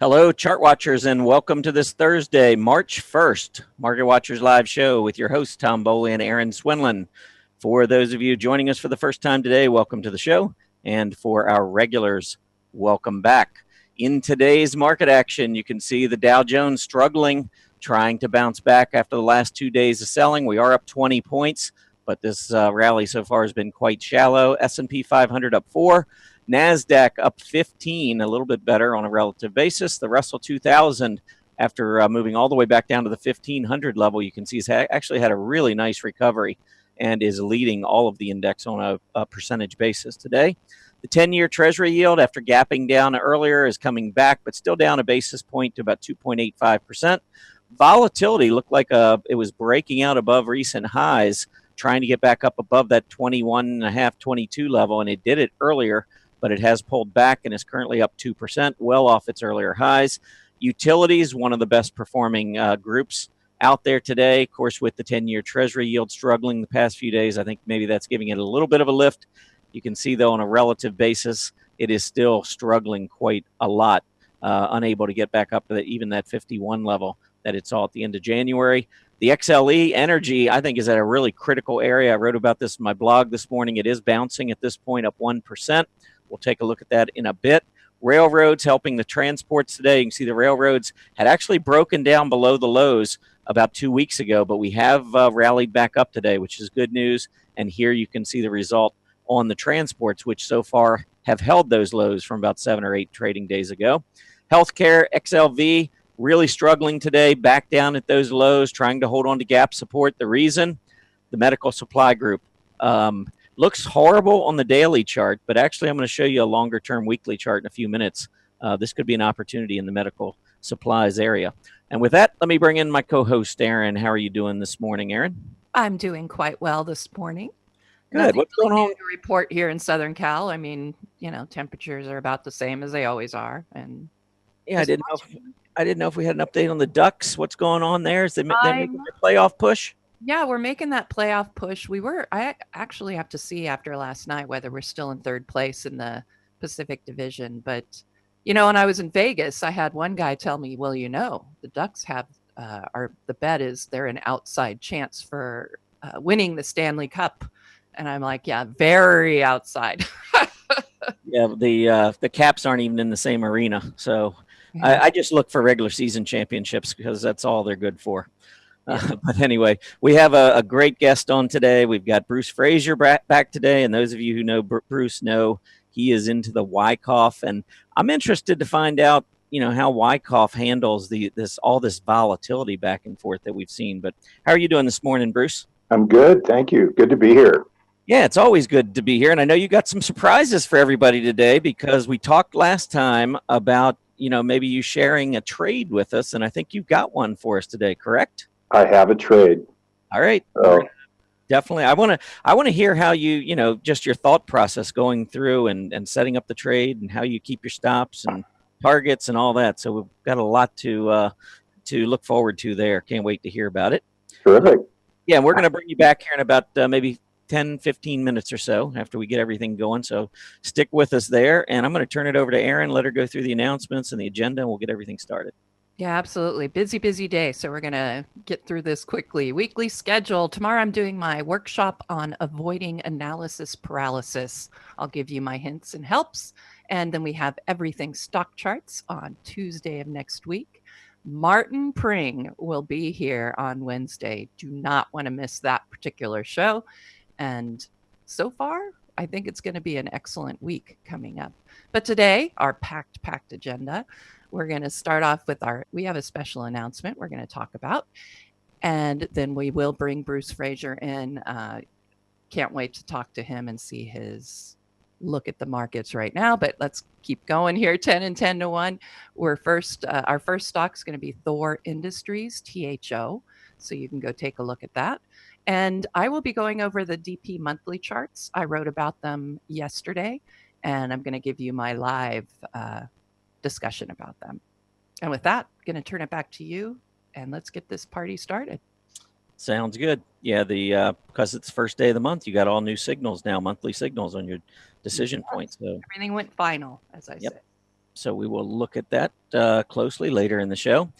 Hello, Chart Watchers, and welcome to this Thursday, March 1st, Market Watchers Live Show with your hosts, Tom Bowley and Erin Swinlin. For those of you joining us for the first time today, welcome to the show. And for our regulars, welcome back. In today's market action, you can see the Dow Jones struggling, trying to bounce back after the last 2 days of selling. We are up 20 points, but this rally so far has been quite shallow. S&P 500 up 4. NASDAQ up 15, a little bit better on a relative basis. The Russell 2000, after moving all the way back down to the 1500 level, you can see has actually had a really nice recovery and is leading all of the index on a percentage basis today. The 10-year Treasury yield, after gapping down earlier, is coming back, but still down a basis point to about 2.85%. Volatility looked like it was breaking out above recent highs, trying to get back up above that 21.5, 22 level, and it did it earlier, but it has pulled back and is currently up 2%, well off its earlier highs. Utilities, one of the best performing groups out there today. Of course, with the 10-year Treasury yield struggling the past few days, I think maybe that's giving it a little bit of a lift. You can see, though, on a relative basis, it is still struggling quite a lot, unable to get back up to even that 51 level that it saw at the end of January. The XLE energy, I think, is at a really critical area. I wrote about this in my blog this morning. It is bouncing at this point up 1%. We'll take a look at that in a bit. Railroads helping the transports today. You can see the railroads had actually broken down below the lows about 2 weeks ago, but we have rallied back up today, which is good news. And here you can see the result on the transports, which so far have held those lows from about 7 or 8 trading days ago. Healthcare, XLV, really struggling today, back down at those lows, trying to hold on to gap support. The reason, the medical supply group. Looks horrible on the daily chart, but actually I'm going to show you a longer-term weekly chart in a few minutes. This could be an opportunity in the medical supplies area. And with that, let me bring in my co-host, Erin. How are you doing this morning, Erin? I'm doing quite well this morning. Good. Nothing What's going on? To report here in Southern Cal. I mean, temperatures are about the same as they always are. And yeah, I didn't know if we had an update on the Ducks. What's going on there? Is they making their playoff push? Yeah, we're making that playoff push. I actually have to see after last night whether we're still in third place in the Pacific Division. But, when I was in Vegas, I had one guy tell me, well, the Ducks have, the bet is they're an outside chance for winning the Stanley Cup. And I'm like, yeah, very outside. Yeah, the Caps aren't even in the same arena. So yeah. I just look for regular season championships because that's all they're good for. But anyway, we have a great guest on today. We've got Bruce Fraser back today. And those of you who know Bruce know he is into the Wyckoff. And I'm interested to find out, how Wyckoff handles all this volatility back and forth that we've seen. But how are you doing this morning, Bruce? I'm good. Thank you. Good to be here. Yeah, it's always good to be here. And I know you got some surprises for everybody today because we talked last time about, maybe you sharing a trade with us. And I think you've got one for us today, correct? I have a trade. All right. Definitely. I want to hear how you, just your thought process going through and setting up the trade and how you keep your stops and targets and all that. So we've got a lot to look forward to there. Can't wait to hear about it. Terrific. Yeah, and we're going to bring you back here in about maybe 10, 15 minutes or so after we get everything going. So stick with us there. And I'm going to turn it over to Erin, let her go through the announcements and the agenda, and we'll get everything started. Yeah, absolutely. Busy day. So we're going to get through this quickly. Weekly schedule. Tomorrow I'm doing my workshop on avoiding analysis paralysis. I'll give you my hints and helps. And then we have everything stock charts on Tuesday of next week. Martin Pring will be here on Wednesday. Do not want to miss that particular show. And so far, I think it's going to be an excellent week coming up. But today, our packed agenda. We're going to start off with we have a special announcement we're going to talk about. And then we will bring Bruce Fraser in can't wait to talk to him and see his look at the markets right now. But let's keep going here. 10 and 10 to 1. Our first stock is going to be Thor Industries, THO. So you can go take a look at that. And I will be going over the DP monthly charts. I wrote about them yesterday, and I'm going to give you my live discussion about them. And with that, I'm going to turn it back to you, and let's get this party started. Sounds good. Yeah, because it's the first day of the month, you got all new signals now, monthly signals on your decision points. So everything went final, as I said. So we will look at that closely later in the show.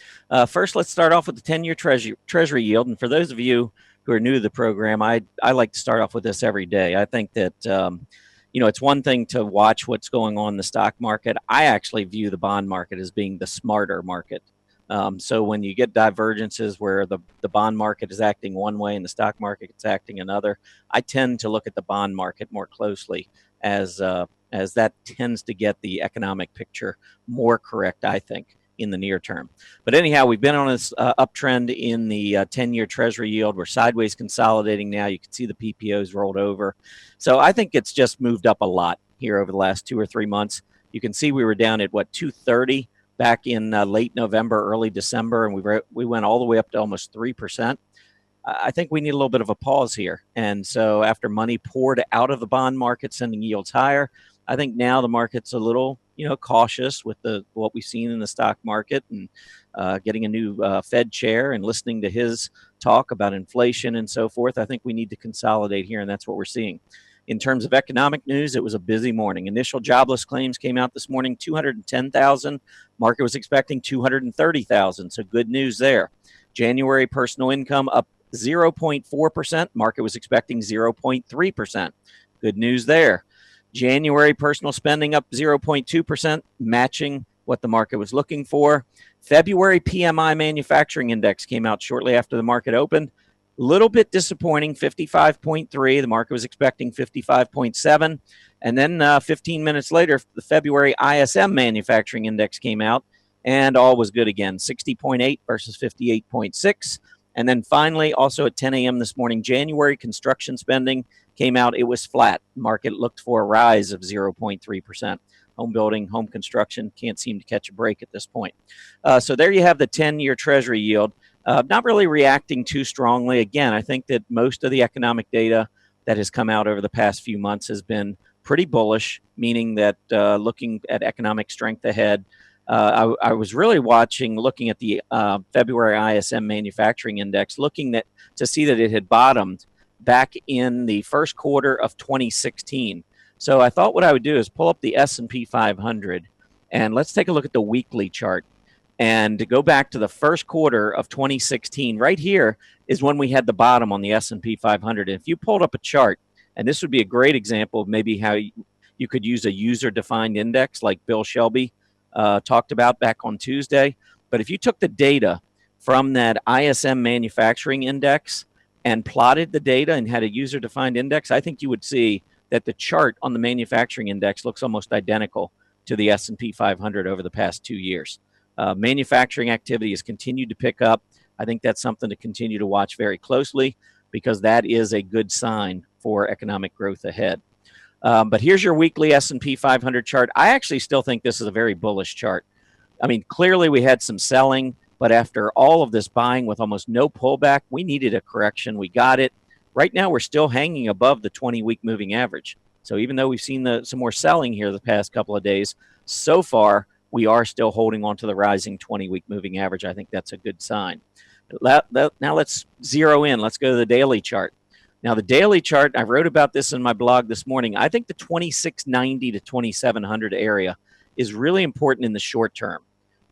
First, let's start off with the 10-year Treasury Yield. And for those of you who are new to the program, I like to start off with this every day. I think that it's one thing to watch what's going on in the stock market. I actually view the bond market as being the smarter market. So when you get divergences where the bond market is acting one way and the stock market is acting another, I tend to look at the bond market more closely as that tends to get the economic picture more correct, I think, in the near term. But anyhow, we've been on this uptrend in the 10-year Treasury yield. We're sideways consolidating now. You can see the PPOs rolled over. So I think it's just moved up a lot here over the last 2 or 3 months. You can see we were down at, 230 back in late November, early December, and we went all the way up to almost 3%. I think we need a little bit of a pause here. And so after money poured out of the bond market, sending yields higher, I think now the market's a little, cautious with what we've seen in the stock market, and getting a new Fed chair and listening to his talk about inflation and so forth. I think we need to consolidate here, and that's what we're seeing. In terms of economic news, it was a busy morning. Initial jobless claims came out this morning, 210,000. Market was expecting 230,000, so good news there. January personal income up 0.4%. Market was expecting 0.3%. Good news there. January personal spending up 0.2%, matching what the market was looking for. February PMI manufacturing index came out shortly after the market opened. A little bit disappointing, 55.3. The market was expecting 55.7. And then 15 minutes later, the February ISM manufacturing index came out, and all was good again, 60.8 versus 58.6. And then finally, also at 10 a.m. this morning, January construction spending came out. It was flat. Market looked for a rise of 0.3%. Home building, home construction can't seem to catch a break at this point. So there you have the 10-year Treasury yield. Not really reacting too strongly. Again, I think that most of the economic data that has come out over the past few months has been pretty bullish, meaning that looking at economic strength ahead. I was really looking at the February ISM manufacturing index, to see that it had bottomed back in the first quarter of 2016. So I thought what I would do is pull up the S&P 500, and let's take a look at the weekly chart. And to go back to the first quarter of 2016, right here is when we had the bottom on the S&P 500. And if you pulled up a chart, and this would be a great example of maybe how you could use a user-defined index like Bill Shelby talked about back on Tuesday. But if you took the data from that ISM manufacturing index and plotted the data and had a user-defined index, I think you would see that the chart on the manufacturing index looks almost identical to the S&P 500 over the past 2 years. Manufacturing activity has continued to pick up. I think that's something to continue to watch very closely, because that is a good sign for economic growth ahead. But here's your weekly S&P 500 chart. I actually still think this is a very bullish chart. I mean, clearly we had some selling, but after all of this buying with almost no pullback, we needed a correction. We got it. Right now, we're still hanging above the 20-week moving average. So even though we've seen some more selling here the past couple of days, so far, we are still holding on to the rising 20-week moving average. I think that's a good sign. Now let's zero in. Let's go to the daily chart. Now, the daily chart, I wrote about this in my blog this morning. I think the 2690 to 2700 area is really important in the short term.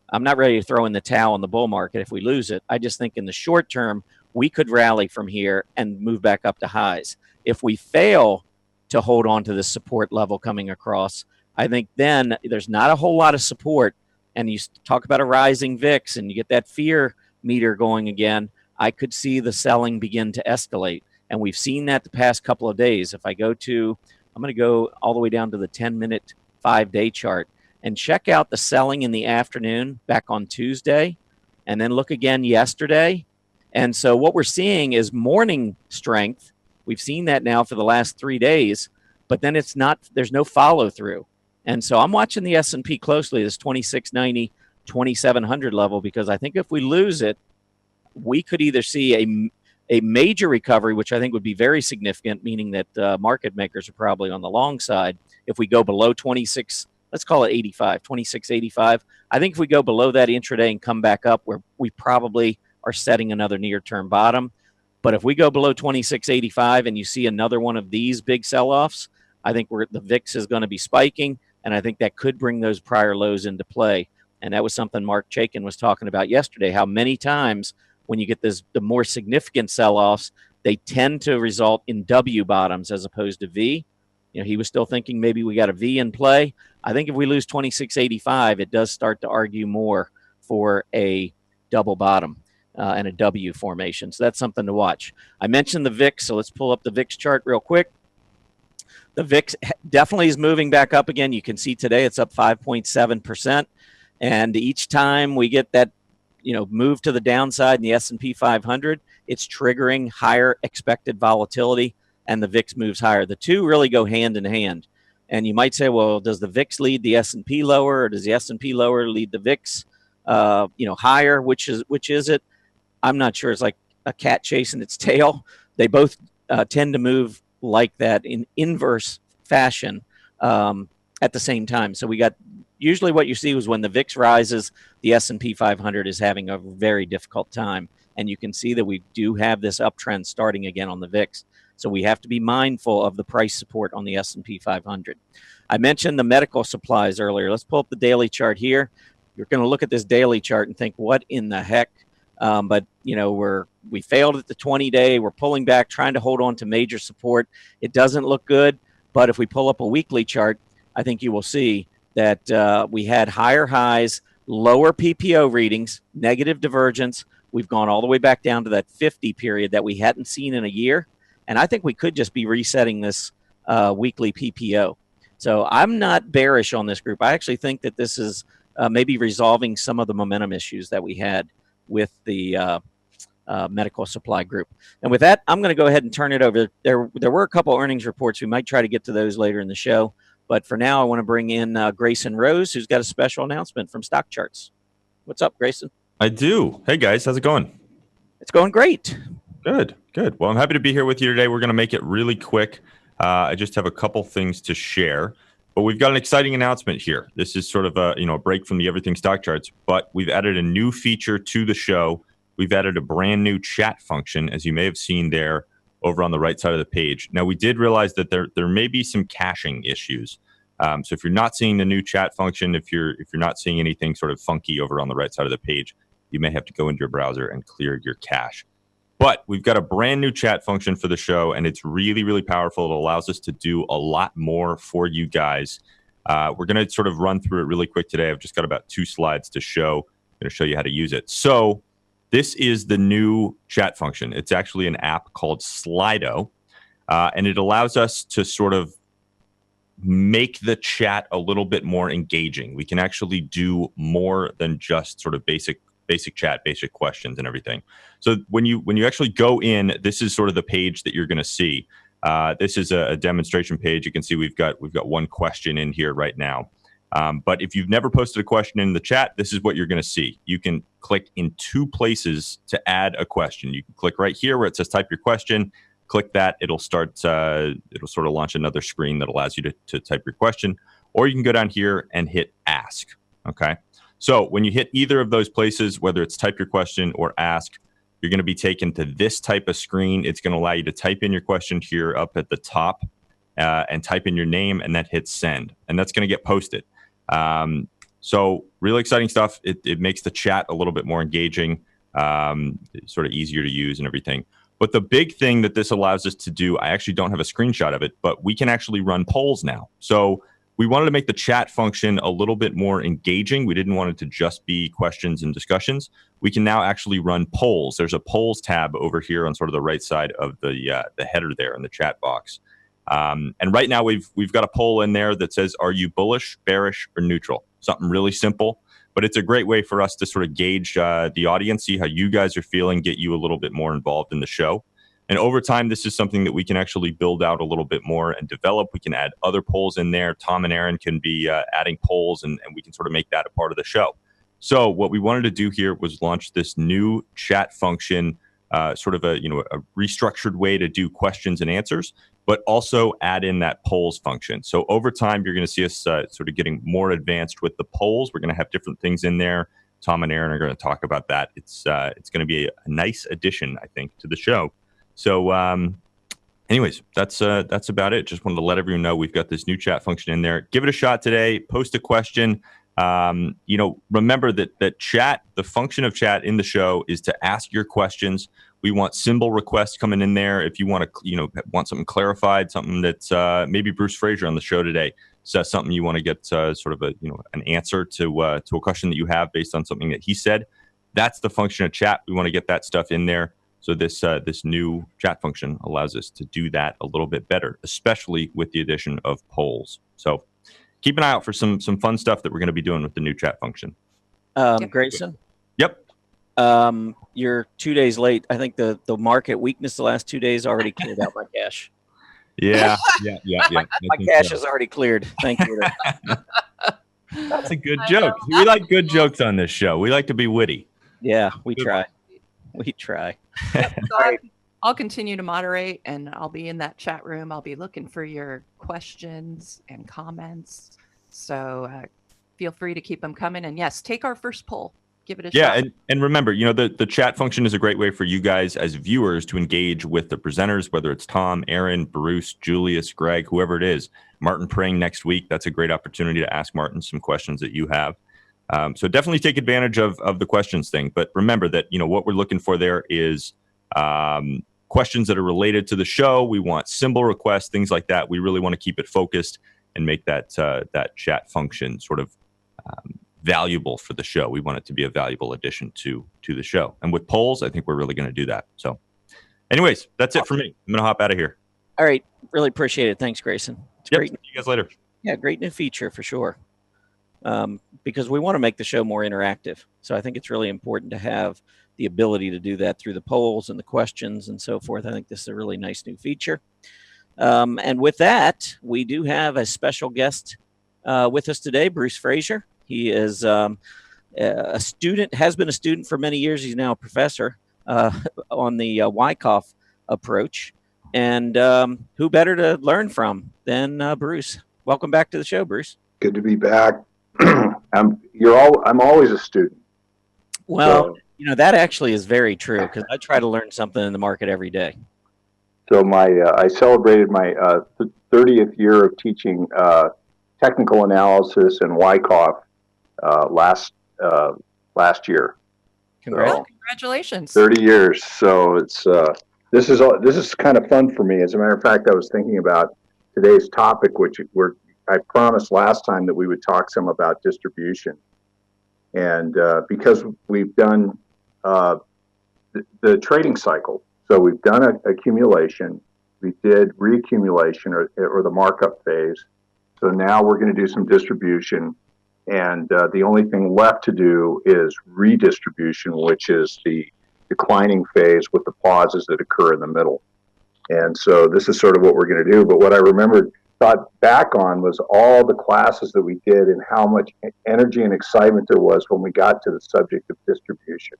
I'm not ready to throw in the towel on the bull market if we lose it. I just think in the short term, we could rally from here and move back up to highs. If we fail to hold on to this support level coming across, I think then there's not a whole lot of support, and you talk about a rising VIX and you get that fear meter going again, I could see the selling begin to escalate. And we've seen that the past couple of days. I'm going to go all the way down to the 10-minute 5-day chart and check out the selling in the afternoon back on Tuesday, and then look again yesterday. And so what we're seeing is morning strength We've seen that now for the last 3 days, but then there's no follow through. And so I'm watching the S&P closely, this 2690, 2700 level, because I think if we lose it, we could either see a major recovery, which I think would be very significant, meaning that market makers are probably on the long side. If we go below 26, let's call it 85, 2685. I think if we go below that intraday and come back up, where we probably are setting another near-term bottom. But if we go below 2685 and you see another one of these big sell-offs, I think the VIX is going to be spiking, and I think that could bring those prior lows into play. And that was something Mark Chaikin was talking about yesterday, how many times when you get the more significant sell-offs, they tend to result in W bottoms as opposed to V. He was still thinking maybe we got a V in play. I think if we lose 2685, it does start to argue more for a double bottom and a W formation. So that's something to watch. I mentioned the VIX, so let's pull up the VIX chart real quick. The VIX definitely is moving back up again. You can see today it's up 5.7%. And each time we get that move to the downside in the S&P 500, it's triggering higher expected volatility, and the VIX moves higher. The two really go hand in hand. And you might say, well, does the VIX lead the S&P lower, or does the S&P lower lead the VIX higher? Which is it? I'm not sure. It's like a cat chasing its tail. They both tend to move like that in inverse fashion at the same time. So we got usually what you see is when the VIX rises, the S&P 500 is having a very difficult time. And you can see that we do have this uptrend starting again on the VIX. So we have to be mindful of the price support on the S&P 500. I mentioned the medical supplies earlier. Let's pull up the daily chart here. You're going to look at this daily chart and think, what in the heck? But we failed at the 20-day. We're pulling back, trying to hold on to major support. It doesn't look good. But if we pull up a weekly chart, I think you will see that we had higher highs, lower PPO readings, negative divergence. We've gone all the way back down to that 50 period that we hadn't seen in a year. And I think we could just be resetting this weekly PPO. So I'm not bearish on this group. I actually think that this is maybe resolving some of the momentum issues that we had with the medical supply group. And with that, I'm going to go ahead and turn it over. There were a couple earnings reports. We might try to get to those later in the show. But for now, I want to bring in Grayson Rose, who's got a special announcement from Stock Charts. What's up, Grayson? I do. Hey, guys. How's it going? It's going great. Good. Well, I'm happy to be here with you today. We're going to make it really quick. I just have a couple things to share. But we've got an exciting announcement here. This is sort of a break from the Everything Stock Charts. But we've added a new feature to the show. We've added a brand new chat function, as you may have seen there over on the right side of the page. Now, we did realize that there may be some caching issues. So if you're not seeing the new chat function, if you're not seeing anything sort of funky over on the right side of the page, you may have to go into your browser and clear your cache. But we've got a brand new chat function for the show, and it's really, really powerful. It allows us to do a lot more for you guys. We're going to sort of run through it really quick today. I've just got about 2 slides to show. I'm going to show you how to use it. So this is the new chat function. It's actually an app called Slido, and it allows us to sort of make the chat a little bit more engaging. We can actually do more than just sort of basic chat, basic questions and everything. So when you actually go in, this is sort of the page that you're going to see. This is a demonstration page. You can see we've got one question in here right now. But if you've never posted a question in the chat, this is what you're going to see. You can click in 2 places to add a question. You can click right here where it says type your question. Click that. It'll sort of launch another screen that allows you to type your question. Or you can go down here and hit ask. Okay. So when you hit either of those places, whether it's type your question or ask, you're going to be taken to this type of screen. It's going to allow you to type in your question here up at the top and type in your name and then hit send. And that's going to get posted. So really exciting stuff. It makes the chat a little bit more engaging, sort of easier to use and everything. But the big thing that this allows us to do, I actually don't have a screenshot of it, but we can actually run polls now. So we wanted to make the chat function a little bit more engaging. We didn't want it to just be questions and discussions. We can now actually run polls. There's a polls tab over here on sort of the right side of the header there in the chat box. And right now we've got a poll in there that says, are you bullish, bearish, or neutral? Something really simple, but it's a great way for us to sort of gauge the audience, see how you guys are feeling, get you a little bit more involved in the show. And over time, this is something that we can actually build out a little bit more and develop. We can add other polls in there. Tom and Erin can be adding polls, and we can sort of make that a part of the show. So what we wanted to do here was launch this new chat function, sort of a restructured way to do questions and answers, but also add in that polls function. So over time, you're going to see us sort of getting more advanced with the polls. We're going to have different things in there. Tom and Erin are going to talk about that. It's going to be a nice addition, I think, to the show. So anyways, that's about it. Just wanted to let everyone know we've got this new chat function in there. Give it a shot today. Post a question. Remember that chat, the function of chat in the show is to ask your questions. We want symbol requests coming in there. If you want to, want something clarified, something that's maybe Bruce Fraser on the show today says something you want to get sort of an answer to a question that you have based on something that he said. That's the function of chat. We want to get that stuff in there. So this new chat function allows us to do that a little bit better, especially with the addition of polls. So keep an eye out for some fun stuff that we're going to be doing with the new chat function. Grayson? Yep. You're 2 days late. I think the market weakness the last 2 days already cleared out my cash. Yeah. My cash is already cleared. Thank you. That's a good joke. We like good jokes on this show. We like to be witty. Yeah, we try. We try. So I'll continue to moderate, and I'll be in that chat room. I'll be looking for your questions and comments. So feel free to keep them coming. And yes, take our first poll. Give it a shot. And remember, the chat function is a great way for you guys as viewers to engage with the presenters, whether it's Tom, Erin, Bruce, Julius, Greg, whoever it is. Martin praying next week. That's a great opportunity to ask Martin some questions that you have. So definitely take advantage of the questions thing. But remember that, what we're looking for there is questions that are related to the show. We want symbol requests, things like that. We really want to keep it focused and make that chat function sort of valuable for the show. We want it to be a valuable addition to the show. And with polls, I think we're really going to do that. So anyways, that's it for me. I'm going to hop out of here. All right. Really appreciate it. Thanks, Grayson. It's great. See you guys later. Yeah, great new feature for sure. Because we want to make the show more interactive. So I think it's really important to have the ability to do that through the polls and the questions and so forth. I think this is a really nice new feature. And with that, we do have a special guest with us today, Bruce Fraser. He is a student, has been a student for many years. He's now a professor on the Wyckoff approach. And who better to learn from than Bruce? Welcome back to the show, Bruce. Good to be back. I'm always a student. Well, that actually is very true, because I try to learn something in the market every day. So I celebrated my 30th year of teaching technical analysis in Wyckoff last year. Congratulations. 30 years. So it's this is kind of fun for me. As a matter of fact, I was thinking about today's topic, which I promised last time that we would talk some about distribution. And because we've done the trading cycle, so we've done accumulation, we did reaccumulation or the markup phase. So now we're going to do some distribution. And the only thing left to do is redistribution, which is the declining phase with the pauses that occur in the middle. And so this is sort of what we're going to do. But what I thought back on was all the classes that we did and how much energy and excitement there was when we got to the subject of distribution.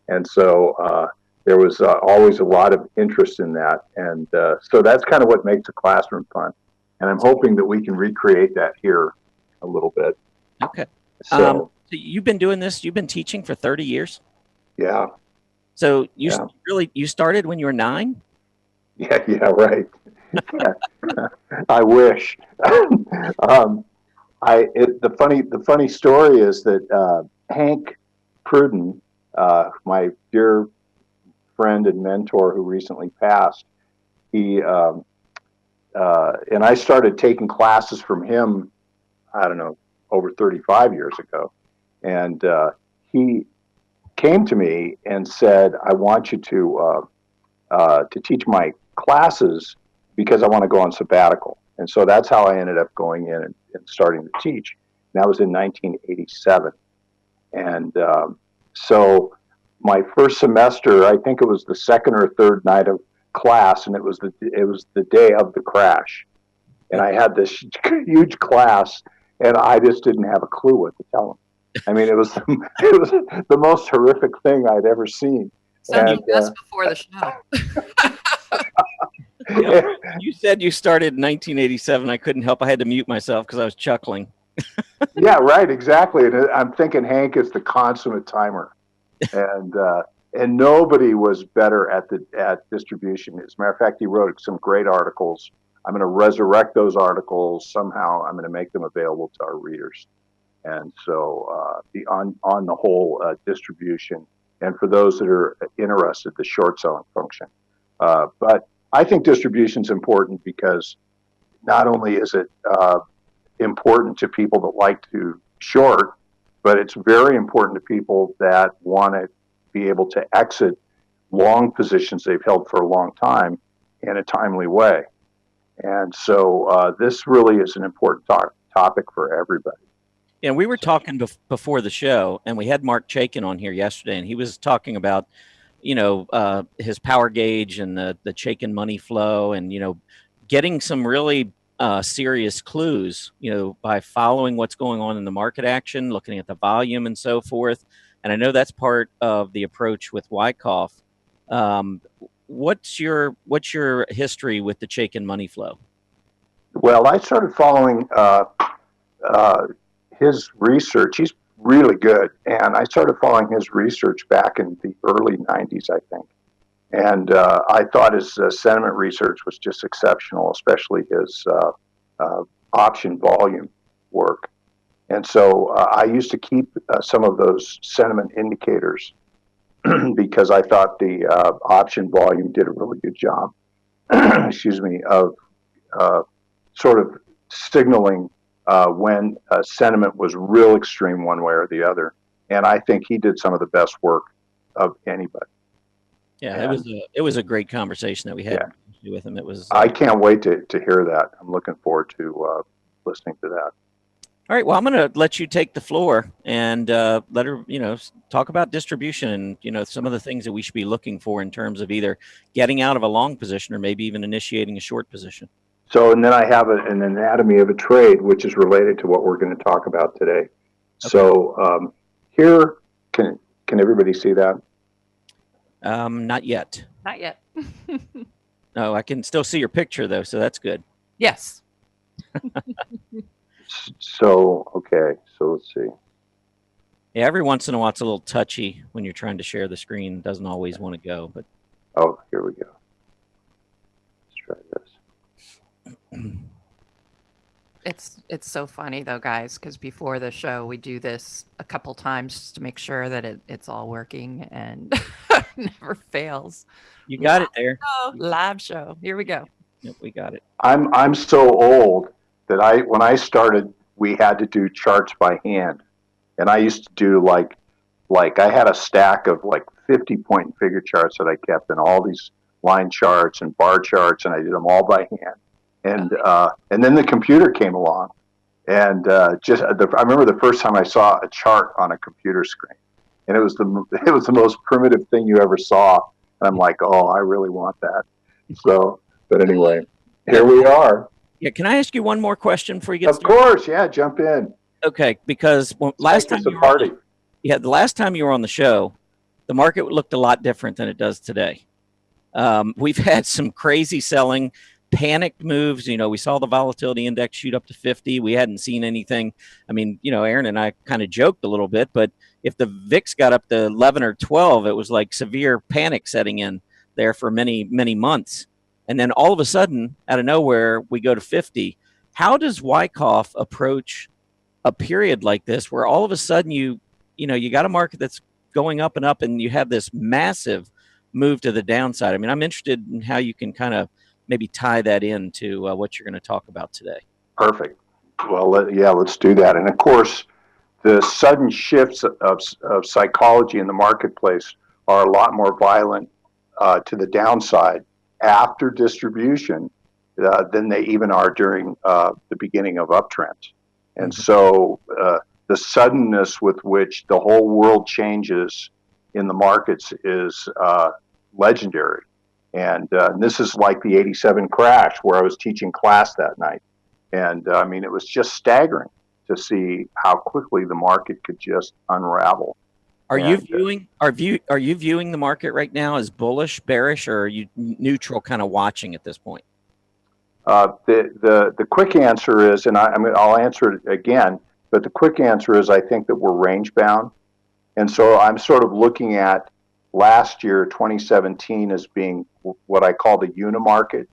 And so there was always a lot of interest in that. And so that's kind of what makes a classroom fun. And I'm hoping that we can recreate that here a little bit. Okay. So you've been doing this, you've been teaching for 30 years? Yeah. So you started when you were 9? Yeah, right. I wish. The funny story is that Hank Pruden, my dear friend and mentor who recently passed, he and I started taking classes from him, I don't know, over 35 years ago. And he came to me and said, I want you to teach my classes because I want to go on sabbatical. And so that's how I ended up going in and starting to teach. And that was in 1987. And so my first semester, I think it was the second or third night of class, and it was the day of the crash, and I had this huge class, and I just didn't have a clue what to tell them. I mean, it was the most horrific thing I'd ever seen. Sounds like us before the show. You said you started in 1987. I couldn't help. I had to mute myself because I was chuckling. Yeah, right, exactly. And I'm thinking Hank is the consummate timer, and nobody was better at distribution. As a matter of fact, he wrote some great articles. I'm going to resurrect those articles somehow. I'm going to make them available to our readers. And so on the whole distribution, and for those that are interested, the short selling function. But I think distribution is important because not only is it important to people that like to short, but it's very important to people that want to be able to exit long positions they've held for a long time in a timely way. And so this really is an important topic for everybody. And we were talking before the show, and we had Mark Chaikin on here yesterday, and he was talking about, his power gauge and the Chaikin money flow, and, getting some really serious clues, by following what's going on in the market action, looking at the volume and so forth. And I know that's part of the approach with Wyckoff. What's your history with the Chaikin money flow? Well, I started following his research. He's really good, and I started following his research back in the early 90s, I think. And I thought his sentiment research was just exceptional, especially his option volume work. And so I used to keep some of those sentiment indicators because I thought the option volume did a really good job, excuse me, of sort of signaling when sentiment was real extreme one way or the other. And I think he did some of the best work of anybody. Yeah, it was a great conversation that we had with him. It was. I can't wait to hear that. I'm looking forward to listening to that. All right. Well, I'm going to let you take the floor and let her, talk about distribution and, some of the things that we should be looking for in terms of either getting out of a long position or maybe even initiating a short position. So, and then I have an anatomy of a trade, which is related to what we're going to talk about today. Okay. So here, can everybody see that? Not yet. Not yet. No, I can still see your picture though, so that's good. Yes. So, okay, so let's see. Yeah, every once in a while it's a little touchy when you're trying to share the screen. It doesn't always want to go, but. Oh, here we go. Let's try this. It's so funny though, guys, because before the show we do this a couple times just to make sure that it's all working and never fails. You got it there. Live show. Here we go. Yep, we got it. I'm so old that when I started, we had to do charts by hand, and I used to do like I had a stack of like 50 point and figure charts that I kept, and all these line charts and bar charts, and I did them all by hand. And then the computer came along, and I remember the first time I saw a chart on a computer screen, and it was the most primitive thing you ever saw. And I'm like, oh, I really want that. So, but anyway, here we are. Yeah, can I ask you one more question before you get started? Of course, yeah, jump in. Okay, because the last time you were on the show, the market looked a lot different than it does today. We've had some crazy selling, panicked moves. We saw the volatility index shoot up to 50. We hadn't seen anything. I mean, Aaron and I kind of joked a little bit, but if the VIX got up to 11 or 12, it was like severe panic setting in there for many, many months. And then all of a sudden, out of nowhere, we go to 50. How does Wyckoff approach a period like this where all of a sudden you got a market that's going up and up and you have this massive move to the downside? I mean, I'm interested in how you can kind of maybe tie that into what you're going to talk about today. Perfect. Well, let's do that. And of course, the sudden shifts of psychology in the marketplace are a lot more violent to the downside after distribution than they even are during the beginning of uptrends. And so the suddenness with which the whole world changes in the markets is legendary. And this is like the 87 crash where I was teaching class that night. And I mean, it was just staggering to see how quickly the market could just unravel. Are you viewing the market right now as bullish, bearish, or are you neutral, kind of watching at this point? The quick answer is, and I'll answer it again, but the quick answer is I think that we're range bound. And so I'm sort of looking at last year, 2017, as being what I call the unimarket,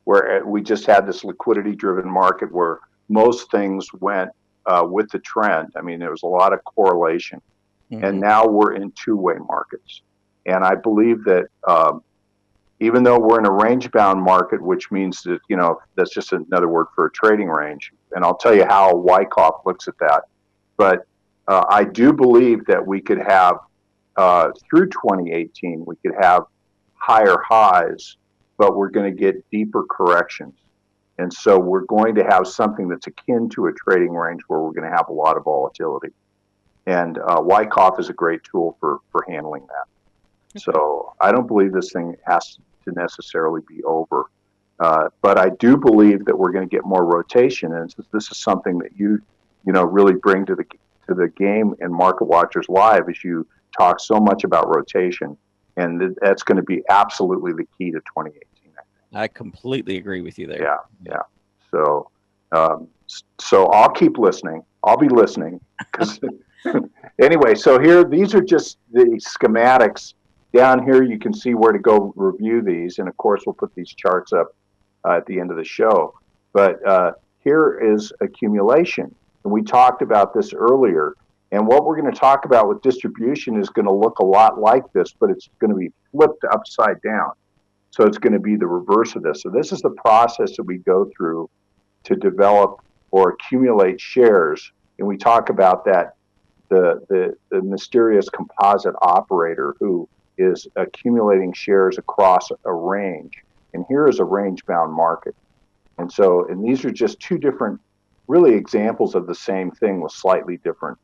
where we just had this liquidity driven market where most things went with the trend. I mean, there was a lot of correlation. Mm-hmm. And now we're in two-way markets. And I believe that even though we're in a range-bound market, which means that, you know, that's just another word for a trading range. And I'll tell you how Wyckoff looks at that. But I do believe that we could have, through 2018, we could have higher highs, but we're going to get deeper corrections. And so we're going to have something that's akin to a trading range where we're going to have a lot of volatility. And Wyckoff is a great tool for handling that. So I don't believe this thing has to necessarily be over. But I do believe that we're going to get more rotation. And this is something that you know, really bring to the game in Market Watchers Live, is you talk so much about rotation. And that's going to be absolutely the key to 2018. I completely agree with you there. Yeah. So I'll keep listening. I'll be listening. Anyway, so here, these are just the schematics. Down here, you can see where to go review these. And of course, we'll put these charts up at the end of the show. But here is accumulation. And we talked about this earlier. And what we're going to talk about with distribution is going to look a lot like this, but it's going to be flipped upside down. So it's going to be the reverse of this. So this is the process that we go through to develop or accumulate shares. And we talk about that, the mysterious composite operator who is accumulating shares across a range. And here is a range-bound market. And so, and these are just two different, really, examples of the same thing with slightly different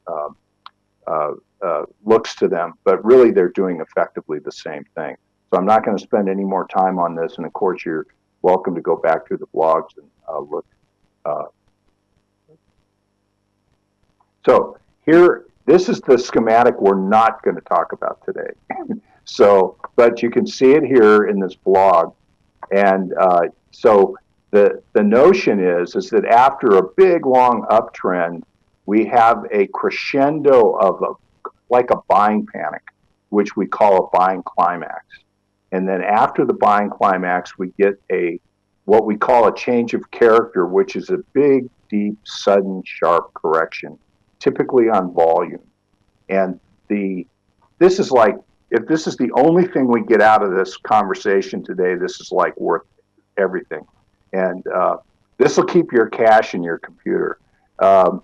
looks to them, but really they're doing effectively the same thing. So I'm not going to spend any more time on this. And of course, you're welcome to go back through the blogs and look. So here, this is the schematic we're not going to talk about today. So, but you can see it here in this blog. And so the notion is that after a big long uptrend, we have a crescendo of like a buying panic, which we call a buying climax. And then after the buying climax, we get what we call a change of character, which is a big, deep, sudden, sharp correction, typically on volume. And this is like, if this is the only thing we get out of this conversation today, this is like worth everything. And this will keep your cash in your computer. The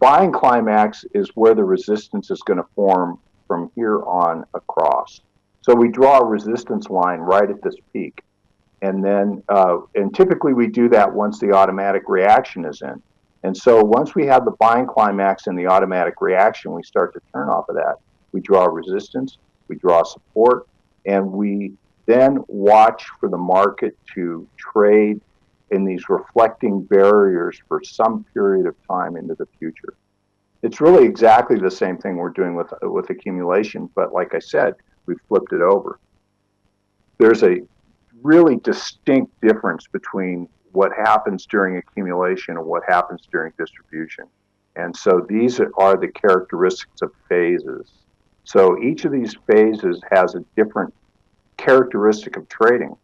buying climax is where the resistance is going to form from here on across. So we draw a resistance line right at this peak. And then, and typically we do that once the automatic reaction is in. And so once we have the buying climax and the automatic reaction, we start to turn off of that. We draw resistance, we draw support, and we then watch for the market to trade in these reflecting barriers for some period of time into the future. It's really exactly the same thing we're doing with accumulation, but like I said, we've flipped it over. There's a really distinct difference between what happens during accumulation and what happens during distribution. And so these are the characteristics of phases. So each of these phases has a different characteristic of trading.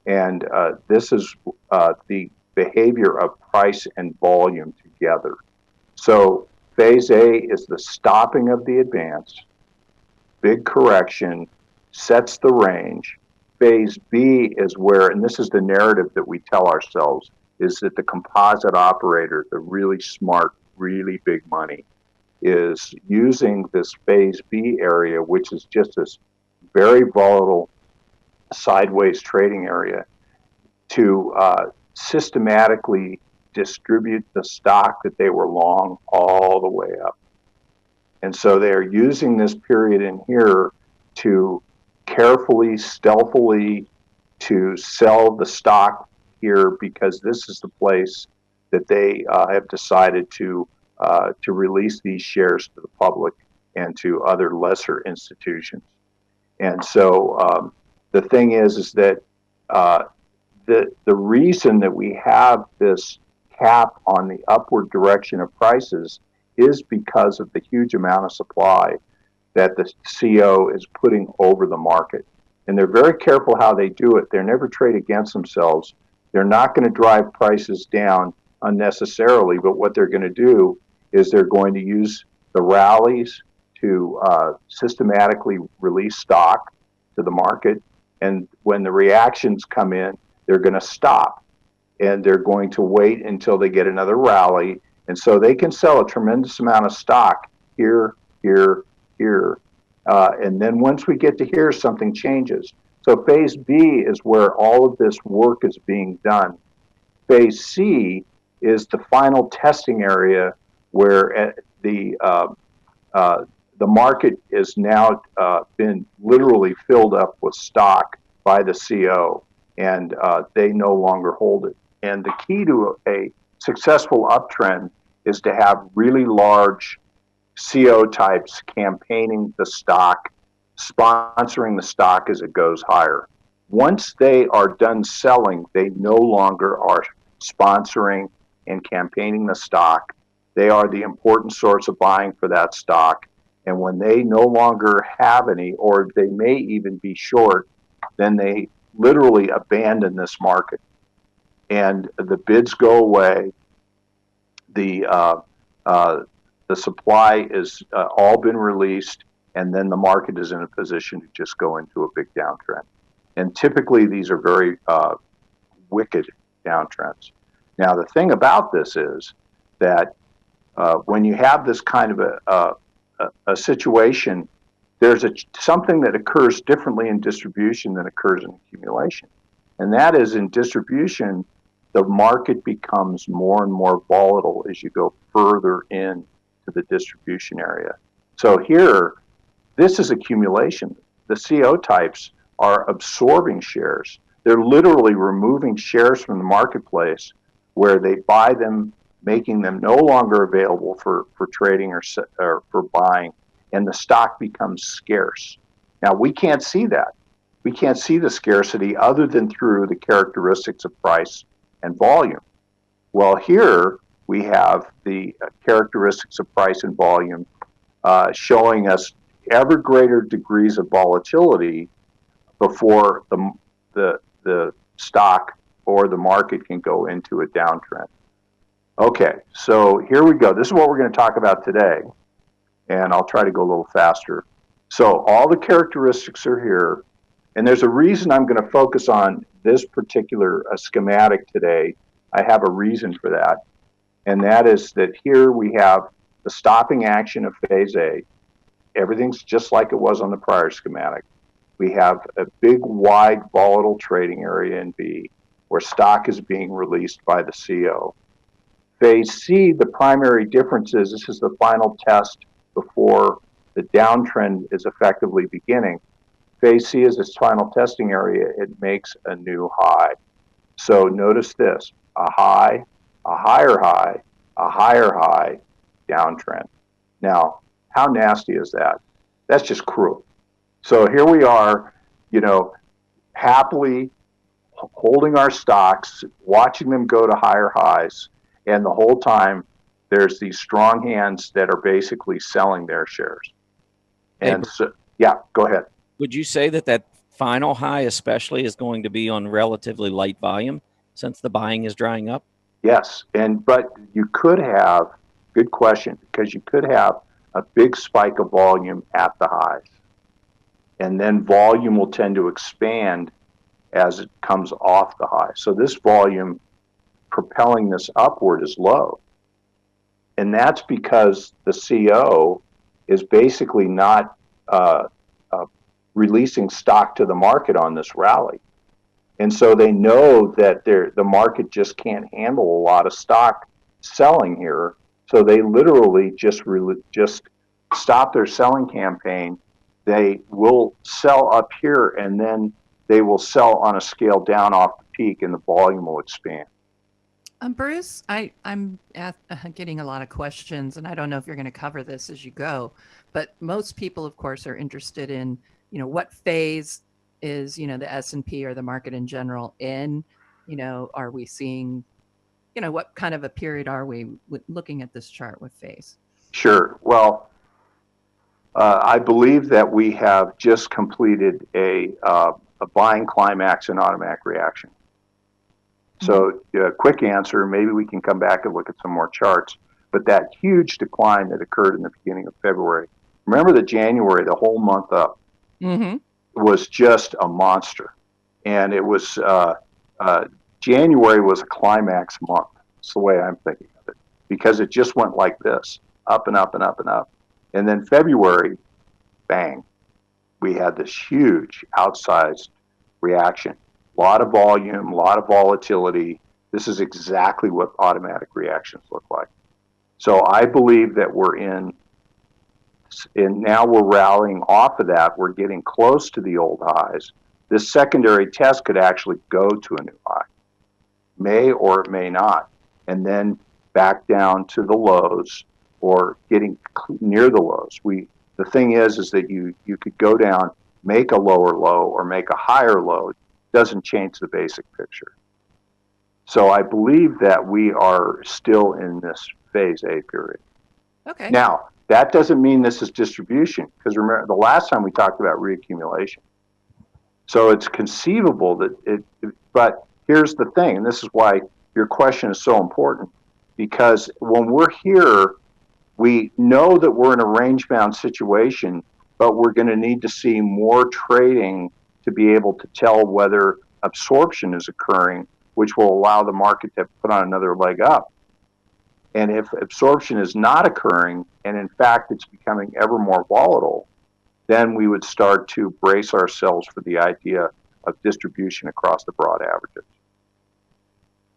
And this is the behavior of price and volume together. So phase A is the stopping of the advance, big correction, sets the range. Phase B is where, and this is the narrative that we tell ourselves, is that the composite operator, the really smart, really big money, is using this phase B area, which is just this very volatile sideways trading area, to systematically distribute the stock that they were long all the way up. And so they're using this period in here to carefully, stealthily to sell the stock here because this is the place that they have decided to release these shares to the public and to other lesser institutions. And so the thing is that the reason that we have this cap on the upward direction of prices is because of the huge amount of supply that the CO is putting over the market. And they're very careful how they do it. They never trade against themselves. They're not going to drive prices down unnecessarily, but what they're going to do is they're going to use the rallies to systematically release stock to the market. And when the reactions come in, they're going to stop. And they're going to wait until they get another rally. And so they can sell a tremendous amount of stock here, here, here. And then once we get to here, something changes. So phase B is where all of this work is being done. Phase C is the final testing area where the market is now been literally filled up with stock by the CO, and they no longer hold it. And the key to a successful uptrend is to have really large CO types campaigning the stock, sponsoring the stock as it goes higher. Once they are done selling, they no longer are sponsoring and campaigning the stock. They are the important source of buying for that stock. And when they no longer have any, or they may even be short, then they literally abandon this market. And the bids go away. The supply is all been released, and then the market is in a position to just go into a big downtrend. And typically, these are very wicked downtrends. Now, the thing about this is that when you have this kind of a situation, there's something that occurs differently in distribution than occurs in accumulation. And that is, in distribution, the market becomes more and more volatile as you go further in to the distribution area. So here, this is accumulation. The CO types are absorbing shares. They're literally removing shares from the marketplace where they buy them, making them no longer available for trading or for buying, and the stock becomes scarce. Now, we can't see that. We can't see the scarcity other than through the characteristics of price and volume. Well, here we have the characteristics of price and volume showing us ever greater degrees of volatility before the stock or the market can go into a downtrend. Okay, so here we go. This is what we're going to talk about today, and I'll try to go a little faster. So all the characteristics are here, and there's a reason I'm going to focus on this particular schematic today. I have a reason for that, and that is that here we have the stopping action of phase A. Everything's just like it was on the prior schematic. We have a big, wide, volatile trading area in B, where stock is being released by the CO. Phase C, the primary difference is this is the final test before the downtrend is effectively beginning. Phase C is its final testing area. It makes a new high. So notice this, a high, a higher high, a higher high, downtrend. Now, how nasty is that? That's just cruel. So here we are, happily holding our stocks, watching them go to higher highs, and the whole time there's these strong hands that are basically selling their shares. And so, yeah, go ahead. Would you say that final high especially is going to be on relatively light volume since the buying is drying up? Yes, but you could have, good question, because you could have a big spike of volume at the highs. And then volume will tend to expand as it comes off the high. So this volume propelling this upward is low. And that's because the CO is basically not releasing stock to the market on this rally. And so they know that the market just can't handle a lot of stock selling here. So they literally just stop their selling campaign they will sell up here, and then they will sell on a scale down off the peak, and the volume will expand. Bruce, I'm getting a lot of questions, and I don't know if you're going to cover this as you go, but most people, of course, are interested in, what phase is, the S&P or the market in general in, are we seeing, what kind of a period are we looking at this chart with phase? Sure. Well, I believe that we have just completed a buying climax and automatic reaction. So, quick answer, maybe we can come back and look at some more charts, but that huge decline that occurred in the beginning of February, remember that January, the whole month up, was just a monster. And it was, January was a climax month. That's the way I'm thinking of it, because it just went like this, up and up and up and up. And then February, bang, we had this huge outsized reaction. A lot of volume, a lot of volatility. This is exactly what automatic reactions look like. So I believe that we're in, and now we're rallying off of that. We're getting close to the old highs. This secondary test could actually go to a new high. May or it may not. And then back down to the lows or getting near the lows. The thing is that you could go down, make a lower low or make a higher low. Doesn't change the basic picture. So I believe that we are still in this phase A period. Okay. Now, that doesn't mean this is distribution, because remember the last time we talked about reaccumulation. So it's conceivable that but here's the thing, and this is why your question is so important, because when we're here, we know that we're in a range-bound situation, but we're going to need to see more trading to be able to tell whether absorption is occurring, which will allow the market to put on another leg up. And if absorption is not occurring, and in fact it's becoming ever more volatile, then we would start to brace ourselves for the idea of distribution across the broad averages.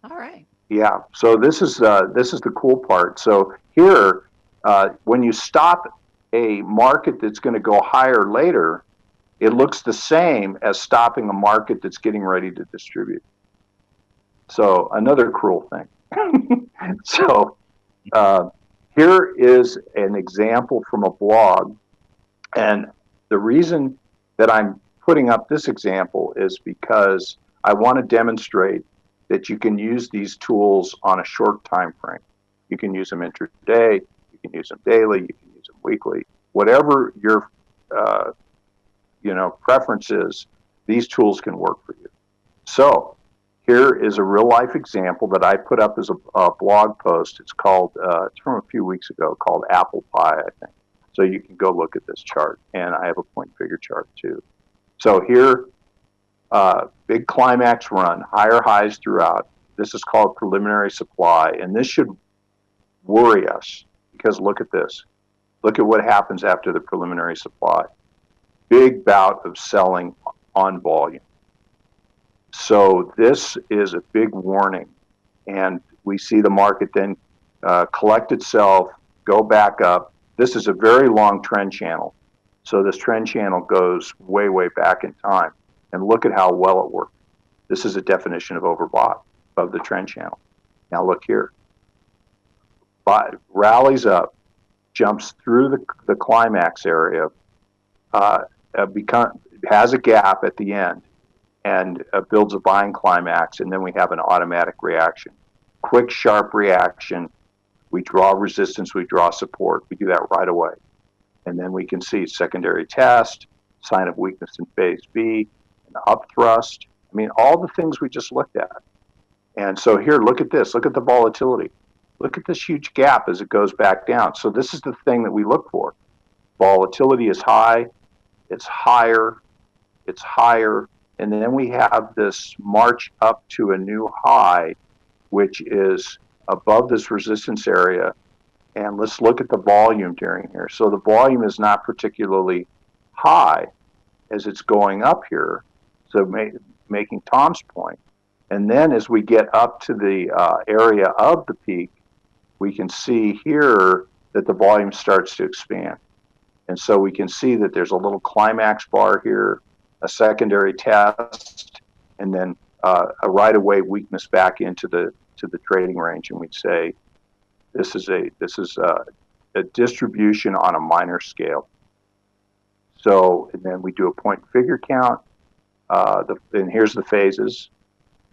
All right. Yeah, so this is the cool part. So here, when you stop a market that's going to go higher later, it looks the same as stopping a market that's getting ready to distribute. So another cruel thing. So here is an example from a blog. And the reason that I'm putting up this example is because I want to demonstrate that you can use these tools on a short time frame. You can use them intraday, you can use them daily, you can use them weekly. Whatever your preferences, these tools can work for you. So here is a real life example that I put up as a blog post. It's called, it's from a few weeks ago, called Apple Pie, I think. So you can go look at this chart, and I have a point figure chart too. So here, big climax run, higher highs throughout. This is called preliminary supply, and this should worry us, because look at this. Look at what happens after the preliminary supply. Big bout of selling on volume. So this is a big warning, and we see the market then collect itself, go back up. This is a very long trend channel. So this trend channel goes way, way back in time. And look at how well it worked. This is a definition of overbought of the trend channel. Now look here. Rallies up, jumps through the climax area, has a gap at the end, and builds a buying climax, and then we have an automatic reaction. Quick, sharp reaction. We draw resistance, we draw support. We do that right away. And then we can see secondary test, sign of weakness in phase B, an up thrust. I mean, all the things we just looked at. And so here, look at this. Look at the volatility. Look at this huge gap as it goes back down. So this is the thing that we look for. Volatility is high, it's higher, and then we have this march up to a new high, which is above this resistance area. And let's look at the volume during here. So the volume is not particularly high as it's going up here, so making Tom's point. And then as we get up to the area of the peak, we can see here that the volume starts to expand. And so we can see that there's a little climax bar here, a secondary test, and then a right-of-way weakness back into the trading range. And we'd say this is a distribution on a minor scale. So, and then we do a point figure count, and here's the phases.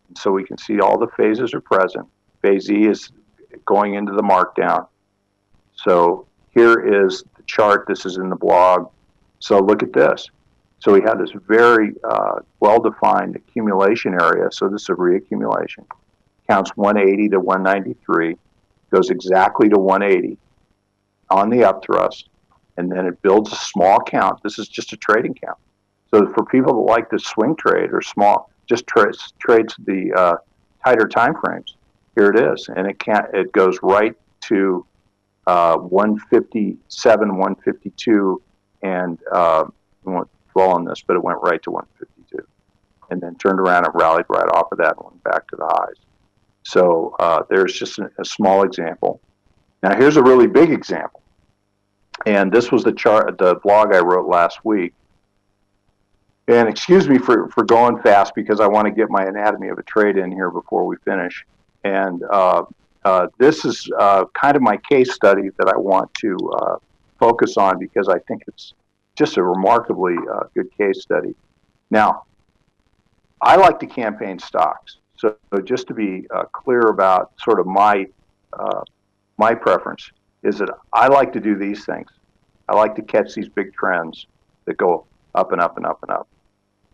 And so we can see all the phases are present. Phase E is going into the markdown. So here is the chart. This is in the blog. So look at this. So we have this very well-defined accumulation area. So this is a reaccumulation. Counts 180 to 193, goes exactly to 180 on the upthrust, and then it builds a small count. This is just a trading count. So for people that like to swing trade or small, just trades the tighter time frames, here it is, and it goes right to 157, 152, and we won't dwell on this, but it went right to 152, and then turned around and rallied right off of that and went back to the highs. So there's just a small example. Now here's a really big example, and this was the blog I wrote last week. And excuse me for going fast because I want to get my anatomy of a trade in here before we finish. And this is kind of my case study that I want to focus on because I think it's just a remarkably good case study. Now, I like to campaign stocks. So just to be clear about sort of my preference is that I like to do these things. I like to catch these big trends that go up and up and up and up.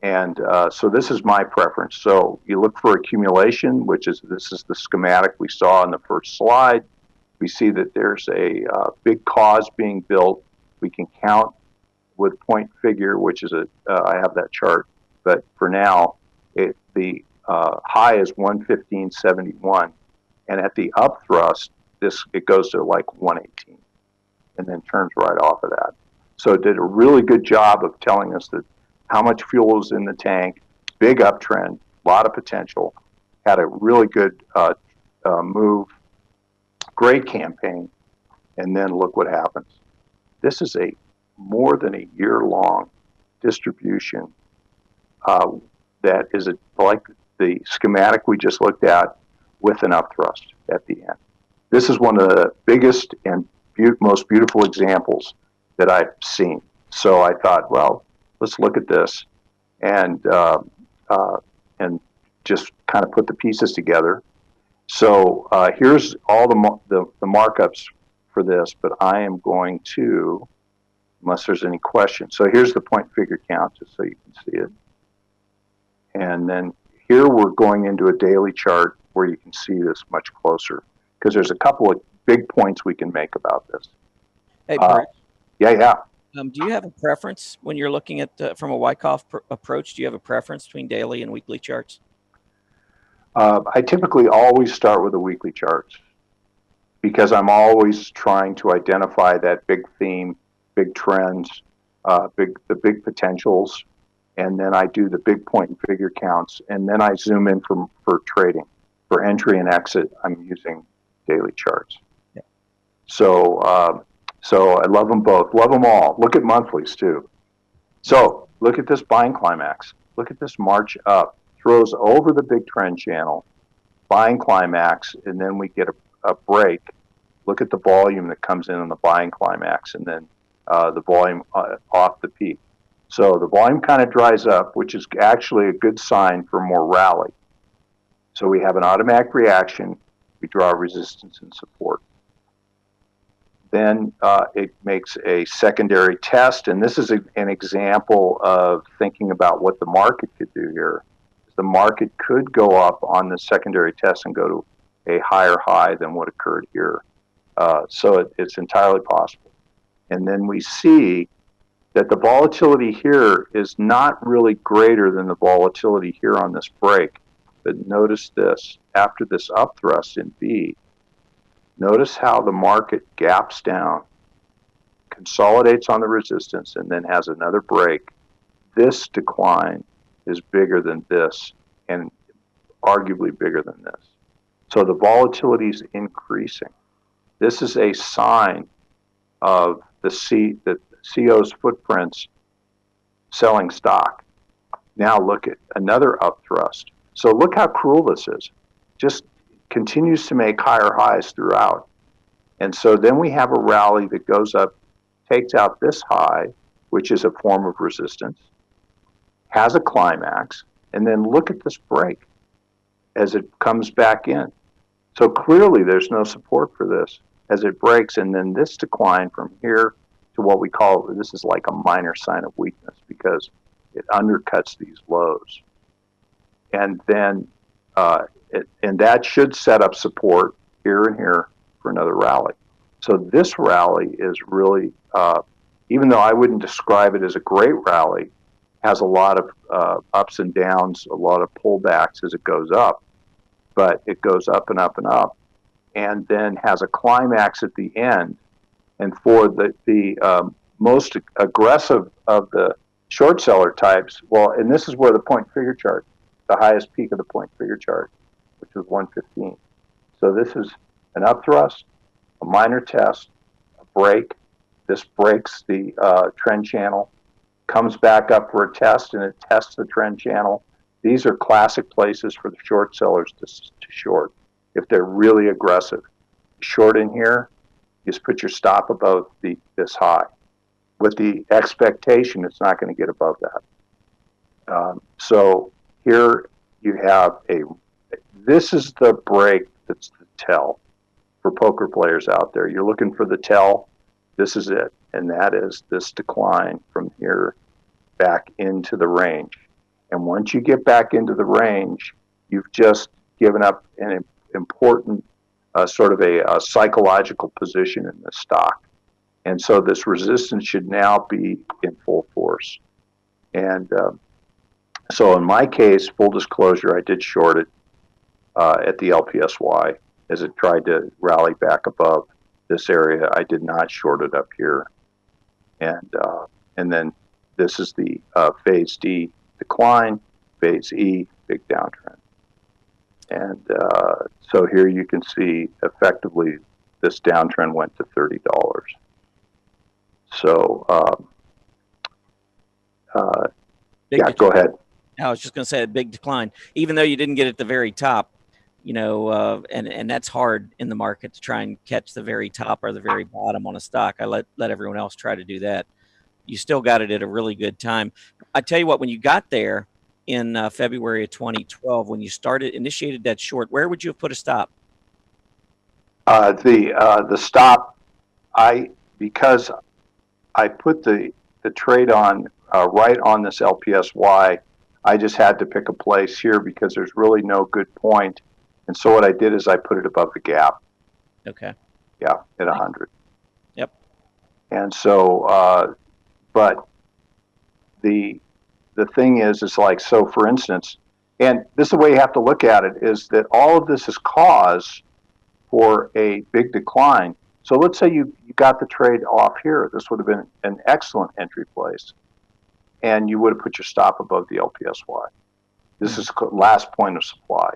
And so this is my preference. So you look for accumulation, this is the schematic we saw in the first slide. We see that there's a big cause being built. We can count with point figure, which is I have that chart, but for now, the high is 115.71, and at the upthrust, it goes to like 118, and then turns right off of that. So it did a really good job of telling us that how much fuel is in the tank, big uptrend, a lot of potential, had a really good move, great campaign, and then look what happens. This is a more than a year-long distribution that is like the schematic we just looked at with an upthrust at the end. This is one of the biggest and most beautiful examples that I've seen. So I thought, well, let's look at this and just kind of put the pieces together. So here's all the markups for this, but I am going to, unless there's any questions. So here's the point figure count, just so you can see it. And then here we're going into a daily chart where you can see this much closer, because there's a couple of big points we can make about this. Hey, Bruce. Yeah. Do you have a preference when you're looking at from a Wyckoff approach? Do you have a preference between daily and weekly charts? I typically always start with the weekly charts because I'm always trying to identify that big theme, big trends, the big potentials, and then I do the big point and figure counts, and then I zoom in for trading. For entry and exit, I'm using daily charts. Yeah. So I love them both. Love them all. Look at monthlies too. So look at this buying climax. Look at this march up. Throws over the big trend channel, buying climax, and then we get a break. Look at the volume that comes in on the buying climax, and then the volume off the peak. So the volume kind of dries up, which is actually a good sign for more rally. So we have an automatic reaction. We draw resistance and support. Then it makes a secondary test, and this is an example of thinking about what the market could do here. The market could go up on the secondary test and go to a higher high than what occurred here. So it's entirely possible. And then we see that the volatility here is not really greater than the volatility here on this break. But notice this, after this upthrust in B, notice how the market gaps down, consolidates on the resistance, and then has another break. This decline is bigger than this, and arguably bigger than this. So the volatility is increasing. This is a sign of the CO's footprints selling stock. Now look at another up thrust. So look how cruel this is. Just continues to make higher highs throughout. And so then we have a rally that goes up, takes out this high, which is a form of resistance, has a climax, and then look at this break as it comes back in. So clearly there's no support for this as it breaks, and then this decline from here to what we call, this is like a minor sign of weakness because it undercuts these lows. And then, and that should set up support here and here for another rally. So this rally is really, even though I wouldn't describe it as a great rally, has a lot of ups and downs, a lot of pullbacks as it goes up, but it goes up and up and up, and then has a climax at the end. And for the most aggressive of the short seller types, well, and this is where the point figure chart, the highest peak of the point figure chart, which was 115. So this is an up thrust, a minor test, a break. This breaks the trend channel, comes back up for a test, and it tests the trend channel. These are classic places for the short sellers to short if they're really aggressive. Short in here, just put your stop above this high with the expectation it's not going to get above that. So here you have this is the break that's the tell for poker players out there. You're looking for the tell. This is it. And that is this decline from here back into the range. And once you get back into the range, you've just given up an important sort of a psychological position in the stock. And so this resistance should now be in full force. And so in my case, full disclosure, I did short it at the LPSY as it tried to rally back above this area. I did not short it up here. And then this is the phase D decline, phase E big downtrend. And so here you can see effectively this downtrend went to $30. So yeah, go ahead. I was just going to say a big decline, even though you didn't get at the very top, you know, and that's hard in the market to try and catch the very top or the very bottom on a stock. I let everyone else try to do that. You still got it at a really good time. I tell you what, when you got there in February of 2012, when you initiated that short, where would you have put a stop? The stop, because I put the trade on right on this LPSY, I just had to pick a place here because there's really no good point. And so what I did is I put it above the gap. Okay. Yeah, at 100. Yep. And so, but the thing is like, so for instance, and this is the way you have to look at it, is that all of this is cause for a big decline. So let's say you got the trade off here. This would have been an excellent entry place. And you would have put your stop above the LPSY. This is the last point of supply.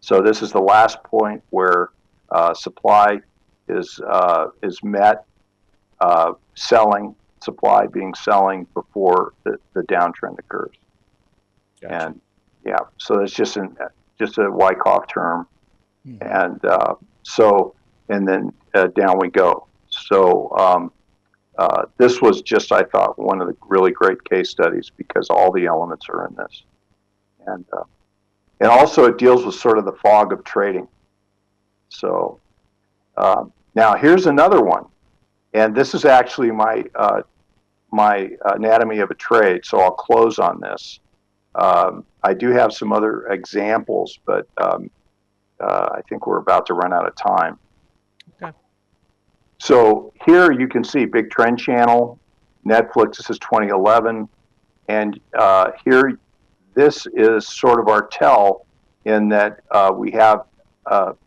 So this is the last point where supply is met, supply being selling before the downtrend occurs. Gotcha. And yeah, so it's just a Wyckoff term. And so, and then down we go. So this was just, I thought, one of the really great case studies because all the elements are in this. And also it deals with sort of the fog of trading. So now here's another one. And this is actually my anatomy of a trade, so I'll close on this. I do have some other examples, but I think we're about to run out of time. Okay. So here you can see big trend channel, Netflix, this is 2011, and here this is sort of our tell in that we have